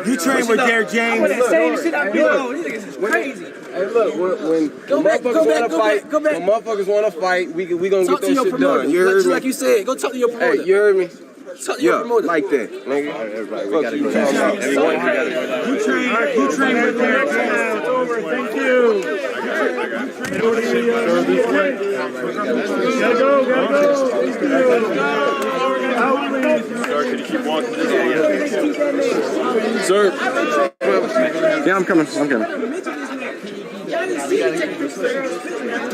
You train with Derek James. Same shit I be on. These niggas is crazy. Hey, look, when motherfuckers want to fight, we gonna Talk get to that your shit promoter. done. You heard me? Like you said, go talk to your promoter. Hey, you heard me? Talk to your promoter. Like that, nigga. All right, everybody, we gotta go now. Everyone, we gotta go now. You train with Derek James. It's over. Thank you. Gotta go. Out, please. Sir, can you keep walking this way? Sir. Yeah, I'm coming.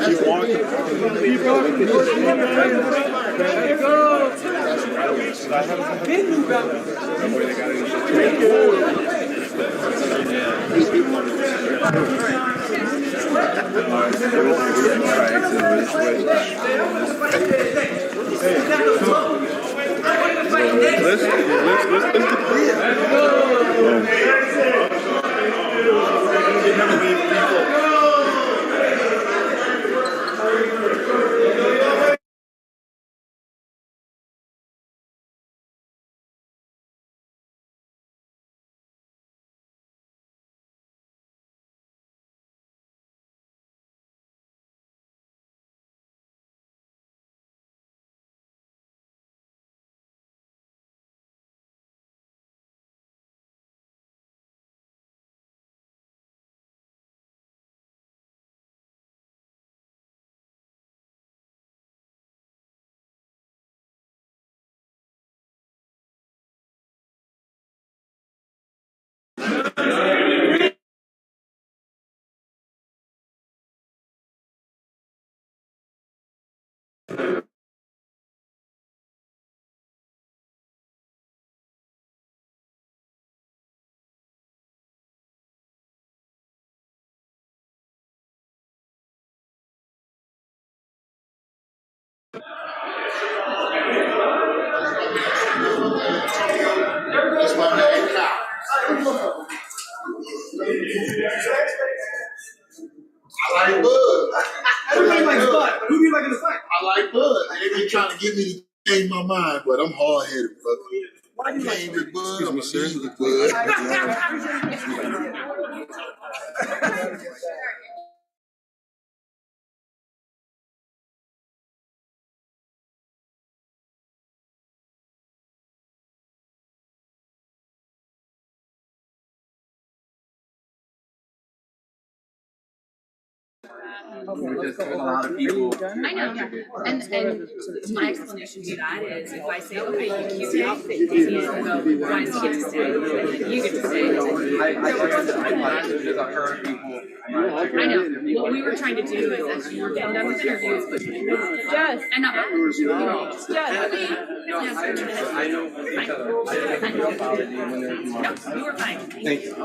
Keep walking. That's my name, Kyle. I like Bud. Everybody likes Bud. Who do you like in the fight? I like Bud. They been trying to get me to change my mind, but I'm hard-headed, brother. Why do you like with Bud? I'm with Bud. A lot of people. I know, and my explanation to that is if I say, okay, you stay, and go, why does he get to stay? And then you get to stay. I know. What we were trying to do is, as you were getting done with interviews, and not I know. you were fine. Thank you.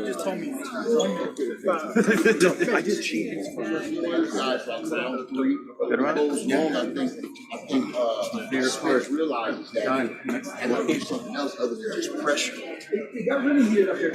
just told me. I just cheated. Guys like round 3. Goes long, I think Spurs realizes that and they do something else other than just pressure. It got really heated up there.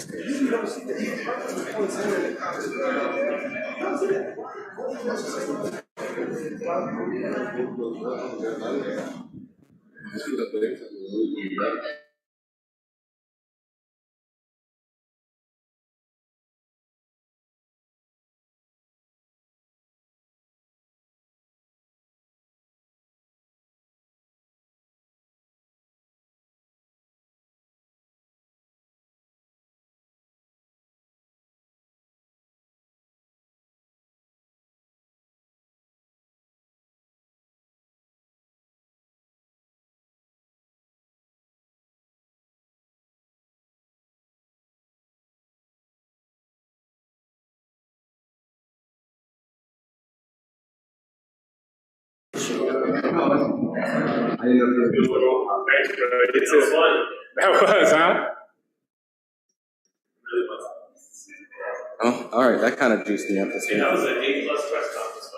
That was, huh? Oh, all right. That kind of juiced me up this week. That was an A+ press conference.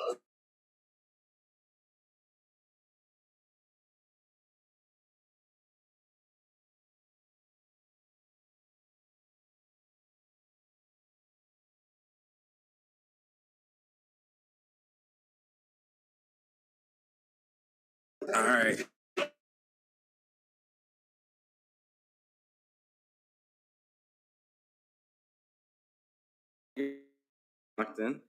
All right. Locked in.